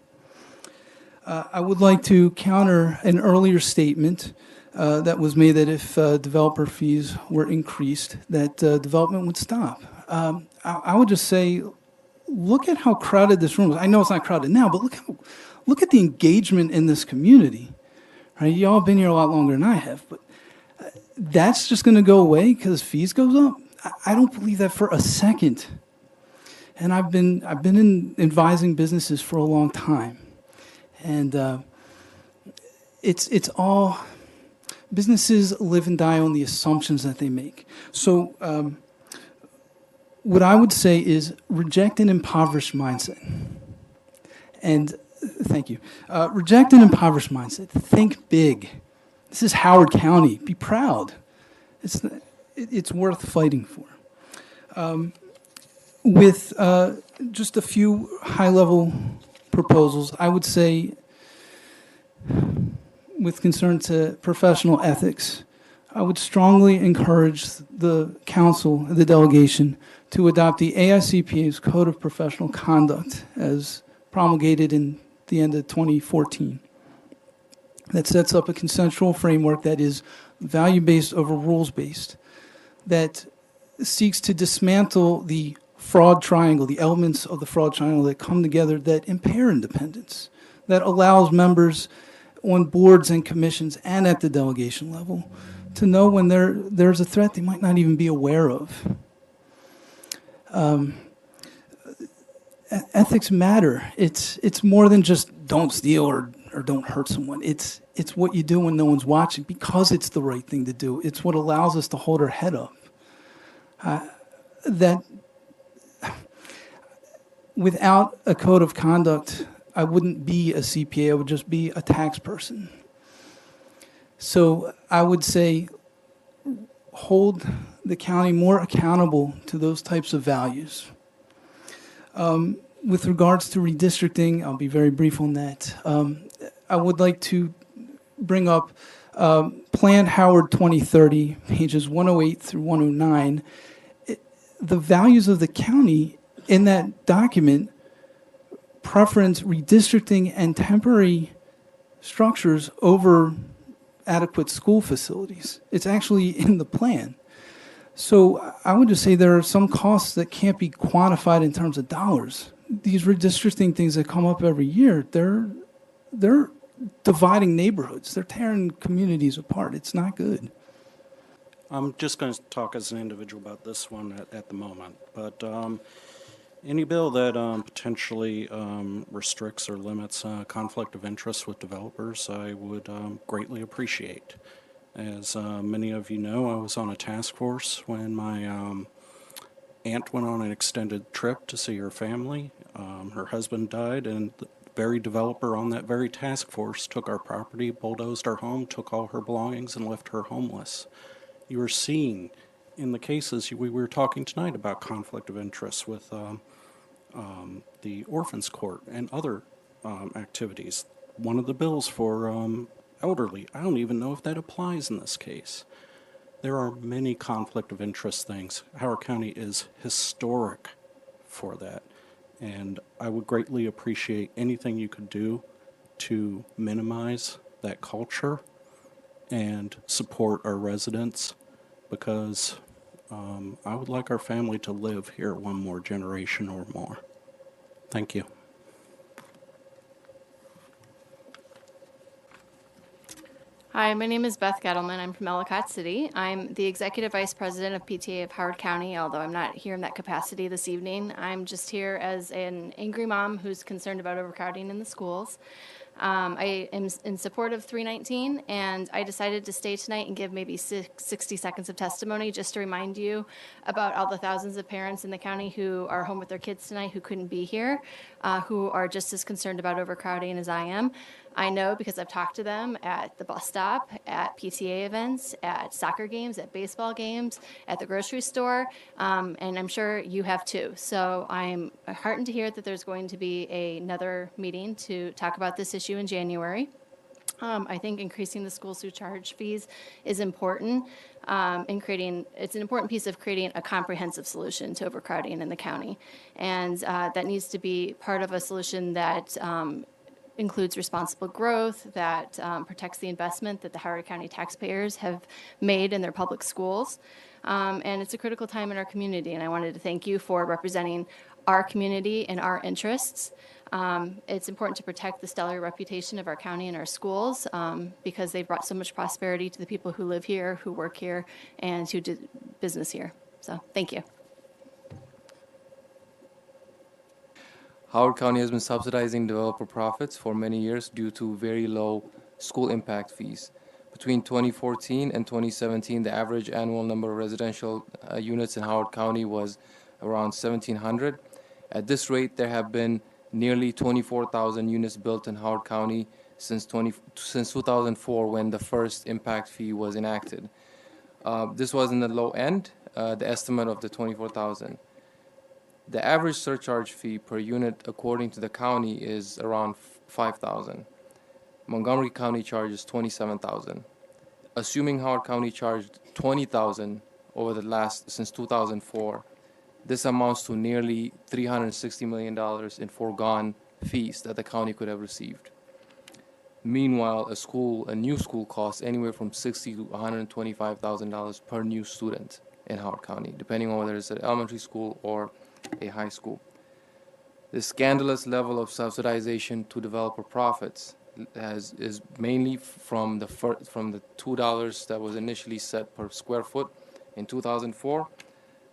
I would like to counter an earlier statement that was made that if developer fees were increased, that development would stop. I would just say, look at how crowded this room is. I know it's not crowded now, but look at the engagement in this community. Right? You all have been here a lot longer than I have, but that's just going to go away because fees goes up. I don't believe that for a second. And I've been advising businesses for a long time, and it's all businesses live and die on the assumptions that they make. So what I would say is reject an impoverished mindset. And thank you. Reject an impoverished mindset. Think big. This is Howard County. Be proud. It's worth fighting for. with just a few high-level proposals, I would say, with concern to professional ethics, I would strongly encourage the council, the delegation, to adopt the AICPA's Code of Professional Conduct as promulgated in the end of 2014. That sets up a consensual framework that is value-based over rules-based, that seeks to dismantle the fraud triangle, the elements of the fraud triangle that come together that impair independence, that allows members on boards and commissions and at the delegation level to know when there's a threat they might not even be aware of. Ethics matter. It's more than just don't steal or don't hurt someone. It's what you do when no one's watching because it's the right thing to do. It's what allows us to hold our head up. That without a code of conduct, I wouldn't be a CPA, I would just be a tax person. So I would say hold the county more accountable to those types of values. With regards to redistricting, I'll be very brief on that. I would like to bring up Plan Howard 2030, pages 108 through 109. The values of the county in that document preference redistricting and temporary structures over adequate school facilities. It's actually in the plan. So I would just say there are some costs that can't be quantified in terms of dollars. These redistricting things that come up every year, they're dividing neighborhoods. They're tearing communities apart. It's not good. I'm just going to talk as an individual about this one at the moment. But any bill that potentially restricts or limits conflict of interest with developers, I would greatly appreciate. As many of you know, I was on a task force when my aunt went on an extended trip to see her family. Her husband died, and the very developer on that very task force took our property, bulldozed our home, took all her belongings, and left her homeless. You are seeing in the cases we were talking tonight about conflict of interest with the Orphans Court and other activities. One of the bills for elderly, I don't even know if that applies in this case. There are many conflict of interest things. Howard County is historic for that, and I would greatly appreciate anything you could do to minimize that culture and support our residents, because I would like our family to live here one more generation or more. Thank you. Hi, my name is Beth Gettleman. I'm from Ellicott City. I'm the Executive Vice President of PTA of Howard County, although I'm not here in that capacity this evening. I'm just here as an angry mom who's concerned about overcrowding in the schools. I am in support of 319, and I decided to stay tonight and give maybe 60 seconds of testimony just to remind you about all the thousands of parents in the county who are home with their kids tonight who couldn't be here, who are just as concerned about overcrowding as I am. I know because I've talked to them at the bus stop, at PTA events, at soccer games, at baseball games, at the grocery store, and I'm sure you have too. So I'm heartened to hear that there's going to be another meeting to talk about this issue in January. I think increasing the school surcharge fees is important it's an important piece of creating a comprehensive solution to overcrowding in the county. And that needs to be part of a solution that includes responsible growth, that protects the investment that the Howard County taxpayers have made in their public schools. And it's a critical time in our community, and I wanted to thank you for representing our community and our interests. It's important to protect the stellar reputation of our county and our schools because they've brought so much prosperity to the people who live here, who work here, and who do business here. So thank you. Howard County has been subsidizing developer profits for many years due to very low school impact fees. Between 2014 and 2017, the average annual number of residential units in Howard County was around 1,700. At this rate, there have been nearly 24,000 units built in Howard County since 2004, when the first impact fee was enacted. This was in the low end, the estimate of the 24,000. The average surcharge fee per unit according to the county is around $5,000. Montgomery County charges $27,000. Assuming Howard County charged $20,000 since 2004, this amounts to nearly $360 million in foregone fees that the county could have received. Meanwhile, a new school costs anywhere from $60,000 to $125,000 per new student in Howard County, depending on whether it's an elementary school or a high school. This scandalous level of subsidization to developer profits is mainly from the $2 that was initially set per square foot in 2004,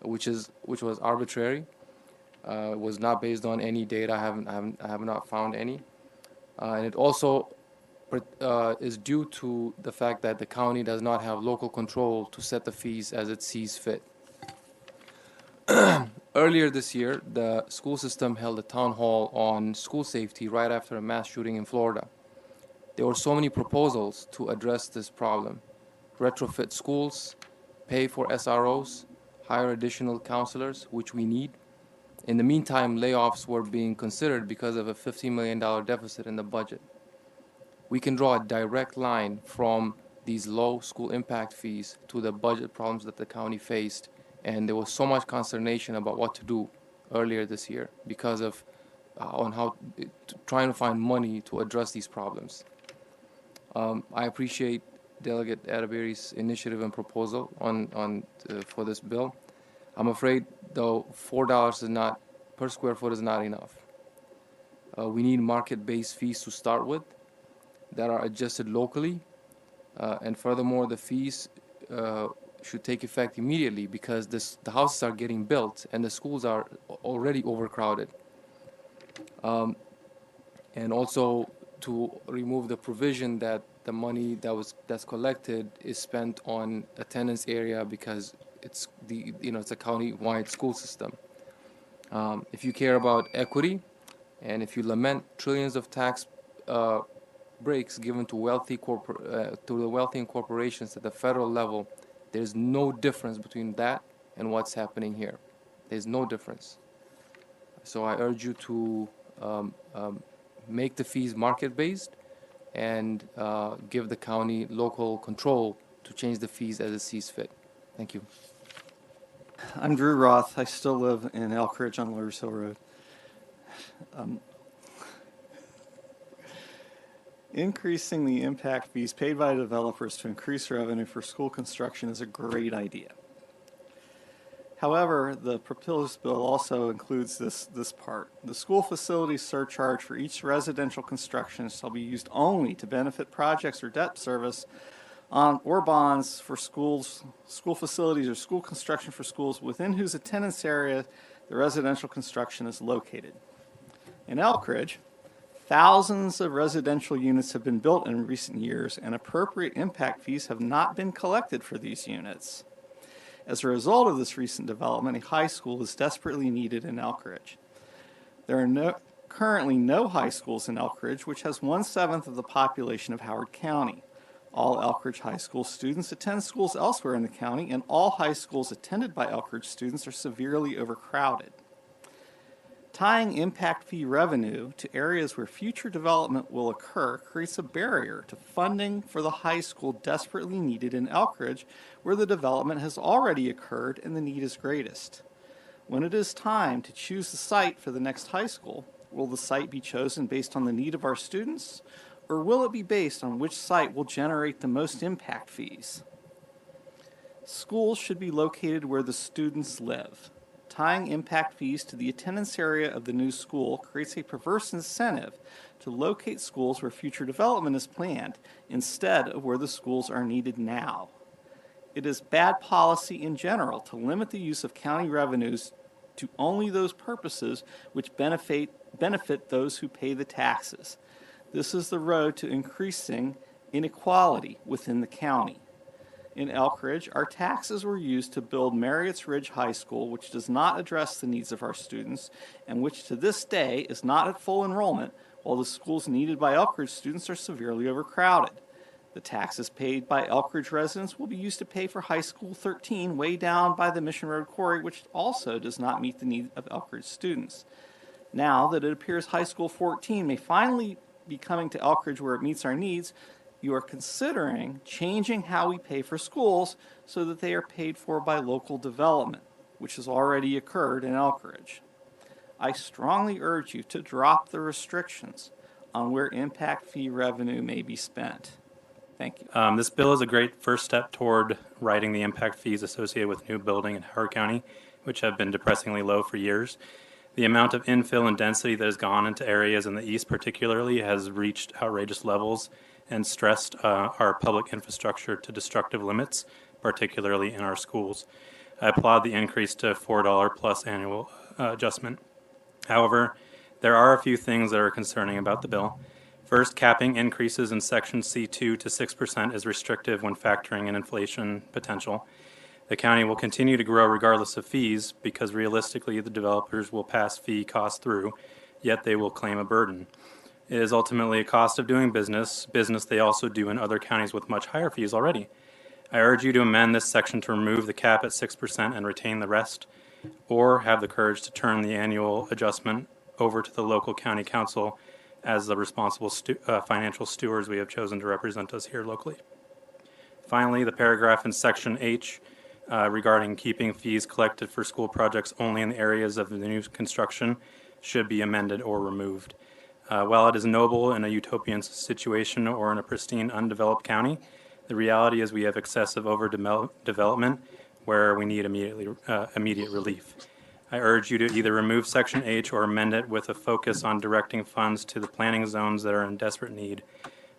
which was arbitrary. Was not based on any data. I have not found any, and it also is due to the fact that the county does not have local control to set the fees as it sees fit. Earlier this year, the school system held a town hall on school safety right after a mass shooting in Florida. There were so many proposals to address this problem: retrofit schools, pay for SROs, hire additional counselors, which we need. In the meantime, layoffs were being considered because of a $15 million deficit in the budget. We can draw a direct line from these low school impact fees to the budget problems that the county faced, and there was so much consternation about what to do earlier this year because of trying to find money to address these problems. I appreciate Delegate Atterbury's initiative and proposal for this bill. I'm afraid, though, $4 per square foot is not enough. We need market-based fees to start with that are adjusted locally, and furthermore, the fees should take effect immediately because the houses are getting built and the schools are already overcrowded. And also to remove the provision that the money that's collected is spent on attendance area because it's a county-wide school system. If you care about equity, and if you lament trillions of tax breaks given to the wealthy and corporations at the federal level, there's no difference between that and what's happening here. There's no difference. So I urge you to make the fees market-based and give the county local control to change the fees as it sees fit. Thank you. I'm Drew Roth. I still live in Elk Ridge on Lawyers Hill Road. Increasing the impact fees paid by developers to increase revenue for school construction is a great idea. However, the proposed bill also includes this part. The school facility surcharge for each residential construction shall be used only to benefit projects or debt service or bonds for schools, school facilities, or school construction for schools within whose attendance area the residential construction is located. In Elk Ridge, thousands of residential units have been built in recent years, and appropriate impact fees have not been collected for these units. As a result of this recent development, a high school is desperately needed in Elk Ridge. There are currently no high schools in Elk Ridge, which has 1/7 of the population of Howard County. All Elk Ridge High School students attend schools elsewhere in the county, and all high schools attended by Elk Ridge students are severely overcrowded. Tying impact fee revenue to areas where future development will occur creates a barrier to funding for the high school desperately needed in Elk Ridge, where the development has already occurred and the need is greatest. When it is time to choose the site for the next high school, will the site be chosen based on the need of our students, or will it be based on which site will generate the most impact fees? Schools should be located where the students live. Tying impact fees to the attendance area of the new school creates a perverse incentive to locate schools where future development is planned instead of where the schools are needed now. It is bad policy in general to limit the use of county revenues to only those purposes which benefit those who pay the taxes. This is the road to increasing inequality within the county. In Elk Ridge, our taxes were used to build Marriott's Ridge High School, which does not address the needs of our students and which to this day is not at full enrollment, while the schools needed by Elk Ridge students are severely overcrowded. The taxes paid by Elkridge residents will be used to pay for High School 13 way down by the Mission Road Quarry, which also does not meet the needs of Elkridge students. Now that it appears High School 14 may finally be coming to Elkridge where it meets our needs, you are considering changing how we pay for schools so that they are paid for by local development, which has already occurred in Elkridge. I strongly urge you to drop the restrictions on where impact fee revenue may be spent. Thank you. This bill is a great first step toward righting the impact fees associated with new building in Howard County, which have been depressingly low for years. The amount of infill and density that has gone into areas in the east particularly has reached outrageous levels and stressed our public infrastructure to destructive limits, particularly in our schools. I applaud the increase to $4 plus annual adjustment. However, there are a few things that are concerning about the bill. First, capping increases in Section C2 to 6% is restrictive when factoring in inflation potential. The county will continue to grow regardless of fees because realistically the developers will pass fee costs through, yet they will claim a burden. It is ultimately a cost of doing business they also do in other counties with much higher fees already. I urge you to amend this section to remove the cap at 6% and retain the rest, or have the courage to turn the annual adjustment over to the local county council as the responsible financial stewards we have chosen to represent us here locally. Finally, the paragraph in Section H regarding keeping fees collected for school projects only in the areas of the new construction should be amended or removed. While it is noble in a utopian situation or in a pristine undeveloped county, the reality is we have excessive overdevelopment where we need immediate relief. I urge you to either remove Section H or amend it with a focus on directing funds to the planning zones that are in desperate need.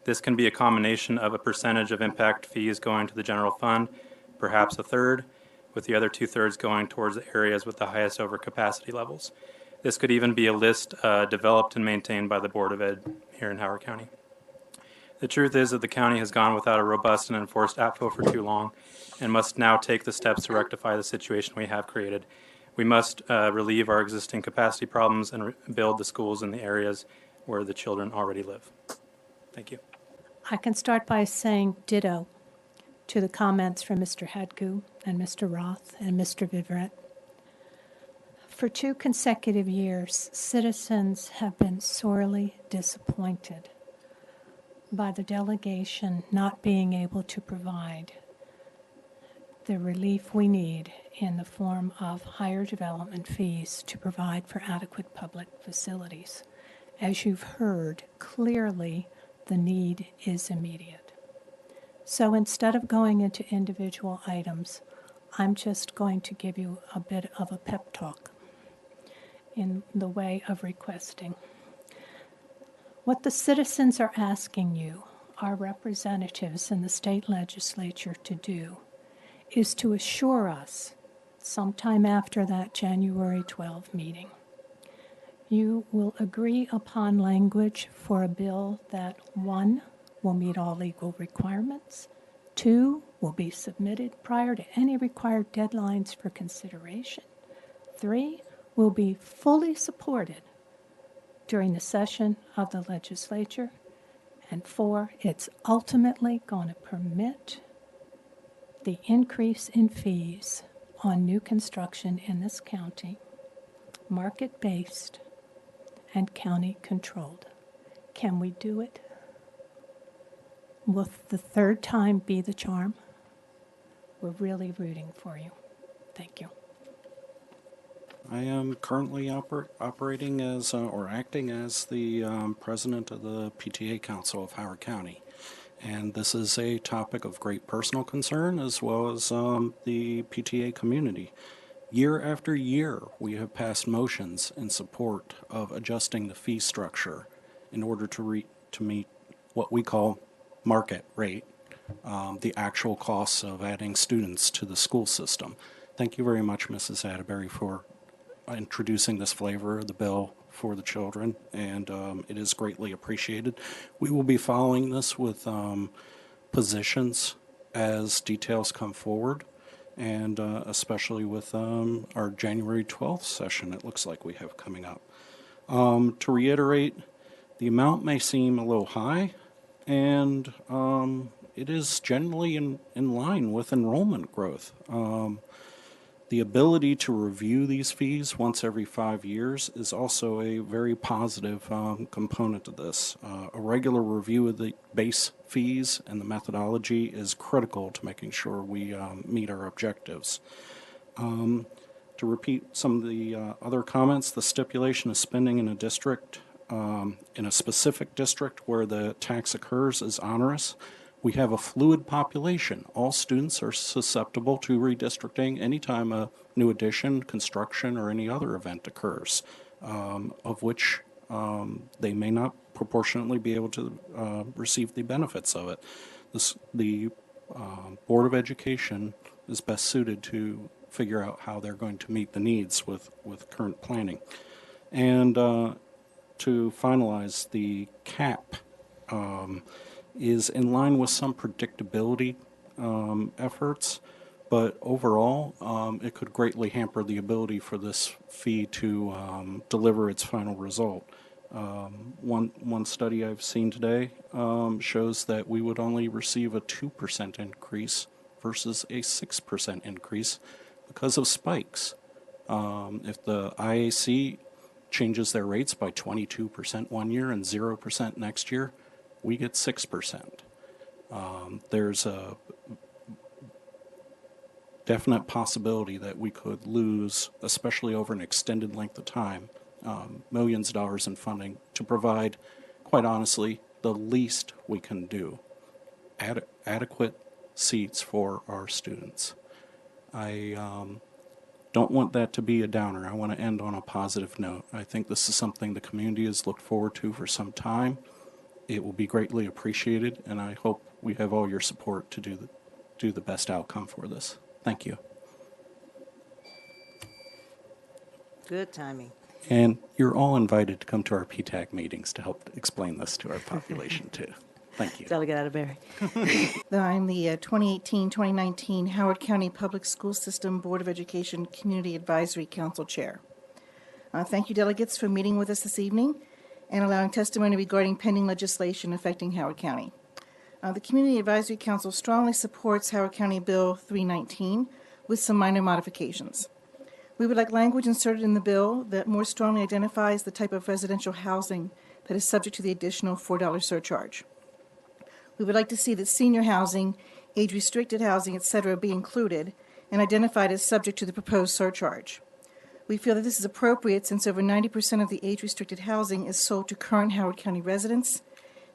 This can be a combination of a percentage of impact fees going to the general fund, perhaps a third, with the other 2/3 going towards the areas with the highest overcapacity levels. This could even be a list developed and maintained by the Board of Ed here in Howard County. The truth is that the county has gone without a robust and enforced APFO for too long and must now take the steps to rectify the situation we have created. We must relieve our existing capacity problems and build the schools in the areas where the children already live. Thank you. I can start by saying ditto to the comments from Mr. Hadku and Mr. Roth and Mr. Viverette. For 2 consecutive years, citizens have been sorely disappointed by the delegation not being able to provide the relief we need in the form of higher development fees to provide for adequate public facilities. As you've heard, clearly the need is immediate. So instead of going into individual items, I'm just going to give you a bit of a pep talk in the way of requesting. What the citizens are asking you, our representatives in the state legislature, to do is to assure us, sometime after that January 12 meeting, you will agree upon language for a bill that, 1, will meet all legal requirements, 2, will be submitted prior to any required deadlines for consideration, 3, will be fully supported during the session of the legislature, and 4, it's ultimately going to permit the increase in fees on new construction in this county, market-based and county-controlled. Can we do it? Will the third time be the charm? We're really rooting for you. Thank you. I am currently operating as, or acting as the president of the PTA Council of Howard County. And this is a topic of great personal concern as well as the PTA community. Year after year, we have passed motions in support of adjusting the fee structure in order to meet what we call market rate, the actual costs of adding students to the school system. Thank you very much, Mrs. Atterbury, for introducing this flavor of the bill for the children, and it is greatly appreciated. We will be following this with positions as details come forward, and especially with our January 12th session it looks like we have coming up. To reiterate, the amount may seem a little high, and it is generally in line with enrollment growth. The ability to review these fees once every 5 years is also a very positive component of this. A regular review of the base fees and the methodology is critical to making sure we meet our objectives. To repeat some of the other comments, the stipulation of spending in a district, in a specific district where the tax occurs is onerous. We have a fluid population. All students are susceptible to redistricting anytime a new addition, construction, or any other event occurs, of which they may not proportionately be able to receive the benefits of it. The Board of Education is best suited to figure out how they're going to meet the needs with current planning. And to finalize, the cap is in line with some predictability efforts, but overall, it could greatly hamper the ability for this fee to deliver its final result. One study I've seen today shows that we would only receive a 2% increase versus a 6% increase because of spikes. If the IAC changes their rates by 22% one year and 0% next year, we get 6%. There's a definite possibility that we could lose, especially over an extended length of time, millions of dollars in funding to provide, quite honestly, the least we can do, adequate seats for our students. I don't want that to be a downer. I want to end on a positive note. I think this is something the community has looked forward to for some time. It will be greatly appreciated, and I hope we have all your support to do the best outcome for this. Thank you. Good timing. And you're all invited to come to our PTAC meetings to help explain this to our population, too. Thank you. Delegate Atterbury. I'm the 2018-2019 Howard County Public School System Board of Education Community Advisory Council Chair. Thank you, delegates, for meeting with us this evening and allowing testimony regarding pending legislation affecting Howard County. The Community Advisory Council strongly supports Howard County Bill 319 with some minor modifications. We would like language inserted in the bill that more strongly identifies the type of residential housing that is subject to the additional $4 surcharge. We would like to see that senior housing, age-restricted housing, etc. be included and identified as subject to the proposed surcharge. We feel that this is appropriate since over 90% of the age-restricted housing is sold to current Howard County residents,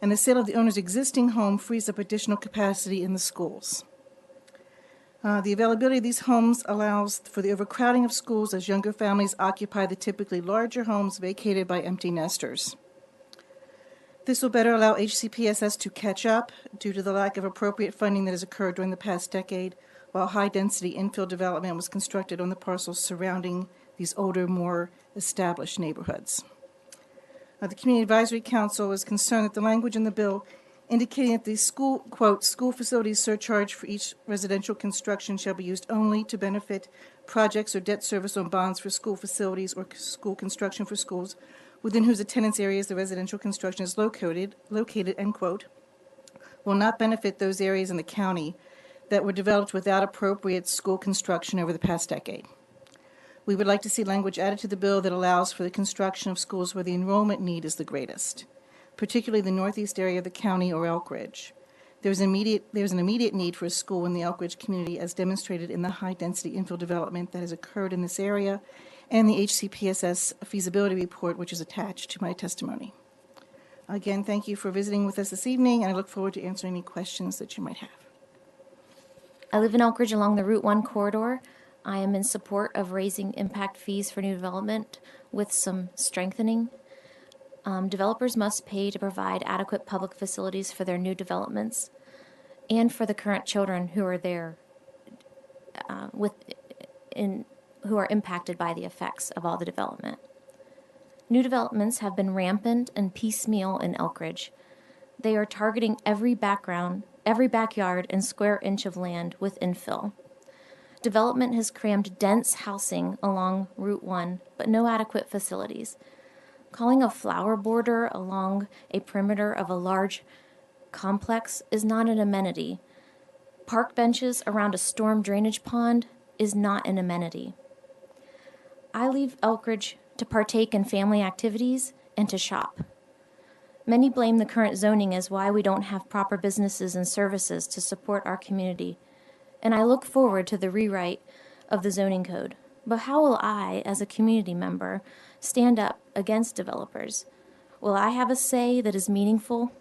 and the sale of the owner's existing home frees up additional capacity in the schools. The availability of these homes allows for the overcrowding of schools as younger families occupy the typically larger homes vacated by empty nesters. This will better allow HCPSS to catch up due to the lack of appropriate funding that has occurred during the past decade, while high-density infill development was constructed on the parcels surrounding these older, more established neighborhoods. The Community Advisory Council is concerned that the language in the bill indicating that the school, quote, school facilities surcharge for each residential construction shall be used only to benefit projects or debt service on bonds for school facilities or school construction for schools within whose attendance areas the residential construction is located, end quote, will not benefit those areas in the county that were developed without appropriate school construction over the past decade. We would like to see language added to the bill that allows for the construction of schools where the enrollment need is the greatest, particularly the northeast area of the county or Elk Ridge. There's an immediate need for a school in the Elk Ridge community as demonstrated in the high-density infill development that has occurred in this area and the HCPSS feasibility report, which is attached to my testimony. Again, thank you for visiting with us this evening, and I look forward to answering any questions that you might have. I live in Elk Ridge along the Route 1 corridor. I am in support of raising impact fees for new development with some strengthening. Developers must pay to provide adequate public facilities for their new developments and for the current children who are there who are impacted by the effects of all the development. New developments have been rampant and piecemeal in Elk Ridge. They are targeting every backyard and square inch of land with infill. Development has crammed dense housing along Route 1, but no adequate facilities. Calling a flower border along a perimeter of a large complex is not an amenity. Park benches around a storm drainage pond is not an amenity. I leave Elkridge to partake in family activities and to shop. Many blame the current zoning as why we don't have proper businesses and services to support our community, and I look forward to the rewrite of the zoning code. But how will I, as a community member, stand up against developers? Will I have a say that is meaningful?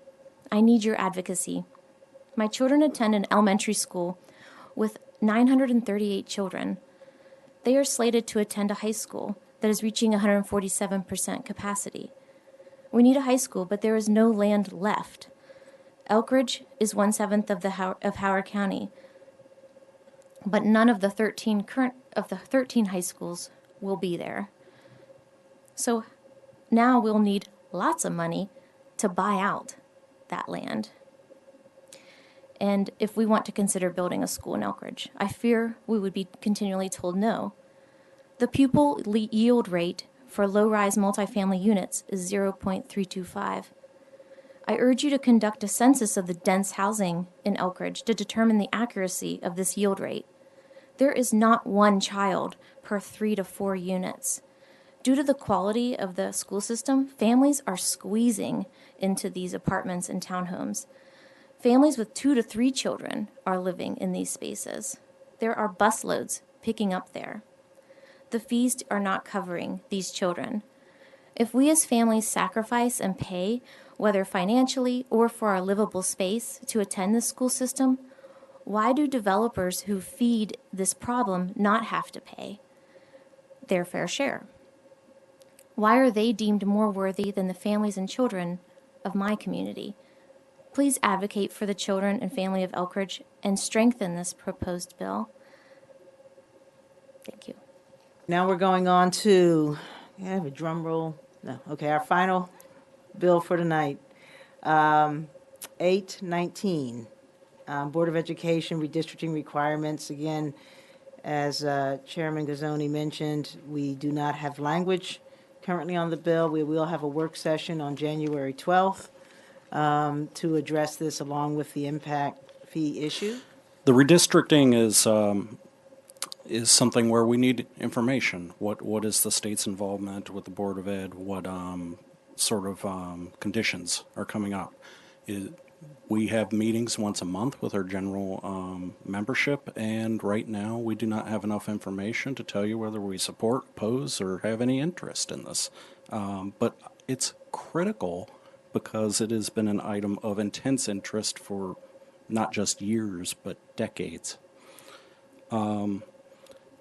I need your advocacy. My children attend an elementary school with 938 children. They are slated to attend a high school that is reaching 147% capacity. We need a high school, but there is no land left. Elkridge is 1/7 of Howard County, but none of the 13 high schools will be there. So now we'll need lots of money to buy out that land. And if we want to consider building a school in Elkridge, I fear we would be continually told no. The pupil yield rate for low-rise multifamily units is 0.325. I urge you to conduct a census of the dense housing in Elkridge to determine the accuracy of this yield rate. There is not one child per 3 to 4 units. Due to the quality of the school system, families are squeezing into these apartments and townhomes. Families with 2 to 3 children are living in these spaces. There are busloads picking up there. The fees are not covering these children. If we as families sacrifice and pay, whether financially or for our livable space, to attend the school system, why do developers who feed this problem not have to pay their fair share? Why are they deemed more worthy than the families and children of my community? Please advocate for the children and family of Elkridge and strengthen this proposed bill. Thank you. Now we're going on to, I have a drum roll. No, okay, our final bill for tonight. 819, Board of Education redistricting requirements. Again, as Chairman Gazzoni mentioned, we do not have language currently on the bill. We will have a work session on January 12th to address this along with the impact fee issue. The redistricting is something where we need information. What is the state's involvement with the Board of Ed? What sort of conditions are coming up? We have meetings once a month with our general membership, and right now we do not have enough information to tell you whether we support, oppose, or have any interest in this. But it's critical because it has been an item of intense interest for not just years, but decades.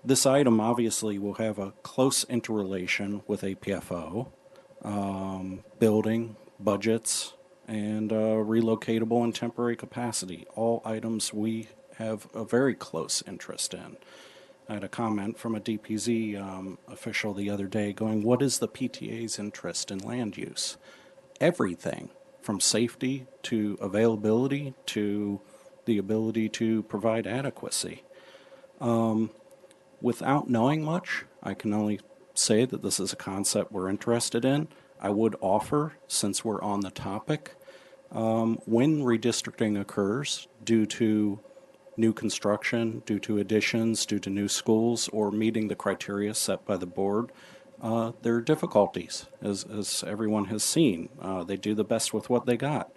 This item obviously will have a close interrelation with APFO, building, budgets, and relocatable and temporary capacity, all items we have a very close interest in. I had a comment from a DPZ official the other day going, what is the PTA's interest in land use? Everything, from safety to availability to the ability to provide adequacy. Without knowing much, I can only say that this is a concept we're interested in. I would offer, since we're on the topic, when redistricting occurs due to new construction, due to additions, due to new schools, or meeting the criteria set by the board, there are difficulties, as everyone has seen. They do the best with what they got.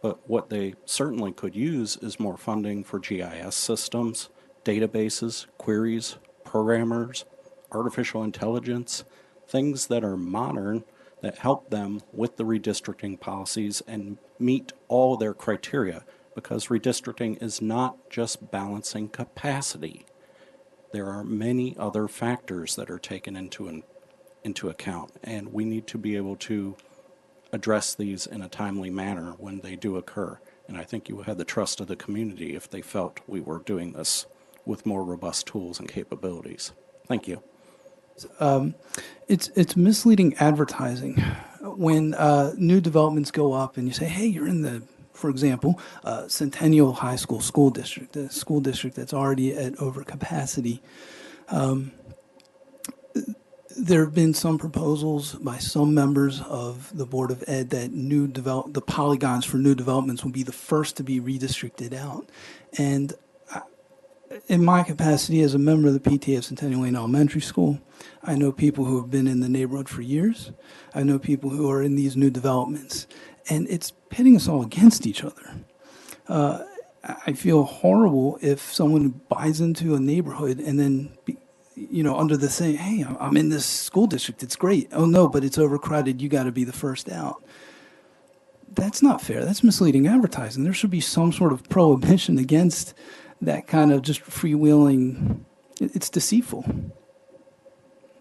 But what they certainly could use is more funding for GIS systems, databases, queries, programmers, artificial intelligence, things that are modern that help them with the redistricting policies and meet all their criteria, because redistricting is not just balancing capacity. There are many other factors that are taken into account, and we need to be able to address these in a timely manner when they do occur. And I think you would have the trust of the community if they felt we were doing this with more robust tools and capabilities. Thank you. It's misleading advertising when new developments go up and you say, hey, you're in the, for example, Centennial High School District, the school district that's already at overcapacity. There have been some proposals by some members of the Board of Ed that the polygons for new developments will be the first to be redistricted out. And in my capacity as a member of the PTA of Centennial Lane Elementary School, I know people who have been in the neighborhood for years. I know people who are in these new developments. And it's pitting us all against each other. I feel horrible if someone buys into a neighborhood and then, under the saying, hey, I'm in this school district, it's great. Oh no, but it's overcrowded, you gotta be the first out. That's not fair, that's misleading advertising. There should be some sort of prohibition against that kind of just freewheeling. It's deceitful,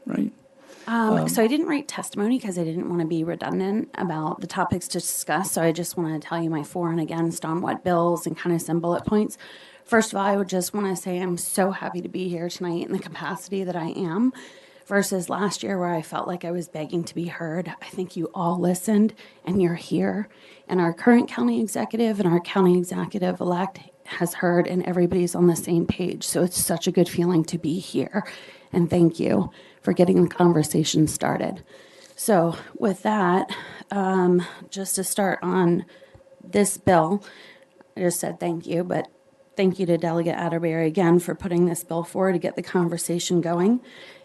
right? So I didn't write testimony because I didn't want to be redundant about the topics to discuss. So I just want to tell you my for and against on what bills and kind of some bullet points. First of all, I would just want to say I'm so happy to be here tonight in the capacity that I am versus last year where I felt like I was begging to be heard. I think you all listened and you're here. And our current county executive and our county executive-elect has heard and everybody's on the same page. So it's such a good feeling to be here. And thank you for getting the conversation started. So with that, just to start on this bill, I just said thank you, but thank you to Delegate Atterbury again for putting this bill forward to get the conversation going.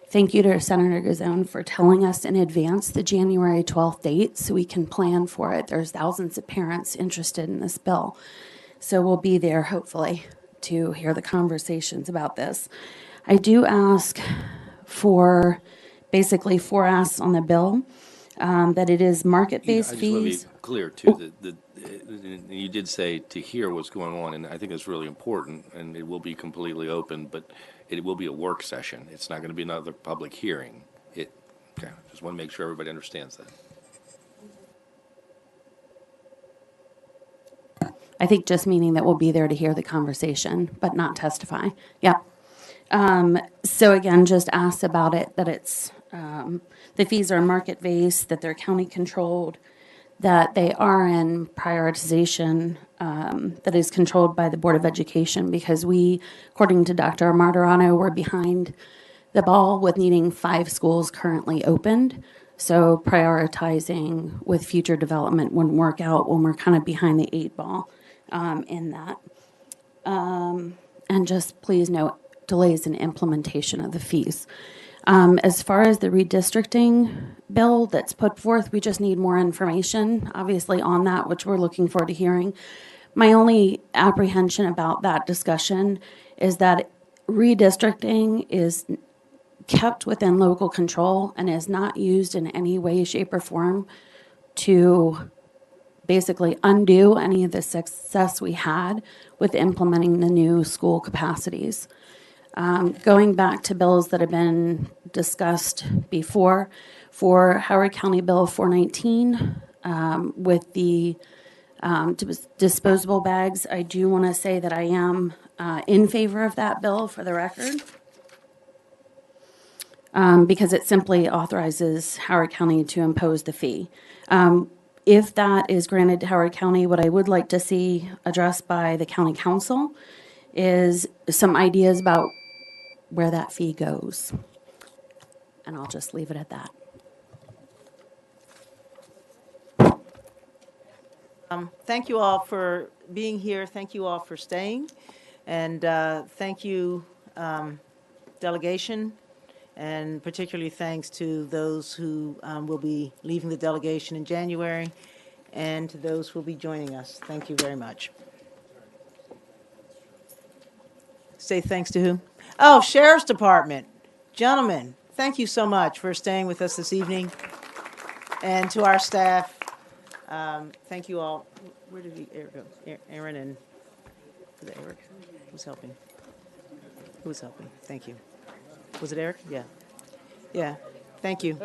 Thank you to Senator Gazone for telling us in advance the January 12th date so we can plan for it. There's thousands of parents interested in this bill. So we'll be there, hopefully, to hear the conversations about this. I do ask for basically 4 asks on the bill, that it is market-based I just want fees. to be clear, too, that you did say to hear what's going on, and I think that's really important, and it will be completely open, but it will be a work session. It's not going to be another public hearing. Okay, just want to make sure everybody understands that. I think just meaning that we'll be there to hear the conversation, but not testify. Yeah. So again, just ask about it, that it's, the fees are market-based, that they're county-controlled, that they are in prioritization that is controlled by the Board of Education, because we, according to Dr. Martirano, we're behind the ball with needing 5 schools currently opened. So prioritizing with future development wouldn't work out when we're kind of behind the 8 ball in that. And just please note delays in implementation of the fees. As far as the redistricting bill that's put forth, we just need more information, obviously, on that, which we're looking forward to hearing. My only apprehension about that discussion is that redistricting is kept within local control and is not used in any way, shape, or form to basically undo any of the success we had with implementing the new school capacities. Going back to bills that have been discussed before, for Howard County Bill 419, with the disposable bags, I do want to say that I am in favor of that bill for the record, because it simply authorizes Howard County to impose the fee. If that is granted to Howard County, what I would like to see addressed by the county council is some ideas about where that fee goes. And I'll just leave it at that. Thank you all for being here. Thank you all for staying. And thank you, delegation, and particularly thanks to those who will be leaving the delegation in January, and to those who will be joining us. Thank you very much. Say thanks to who? Oh, Sheriff's Department. Gentlemen, thank you so much for staying with us this evening. And to our staff, thank you all. Where did Eric go? Aaron and, was it Eric? Who's helping? Who was helping? Thank you. Was it Eric? Yeah. Yeah. Thank you.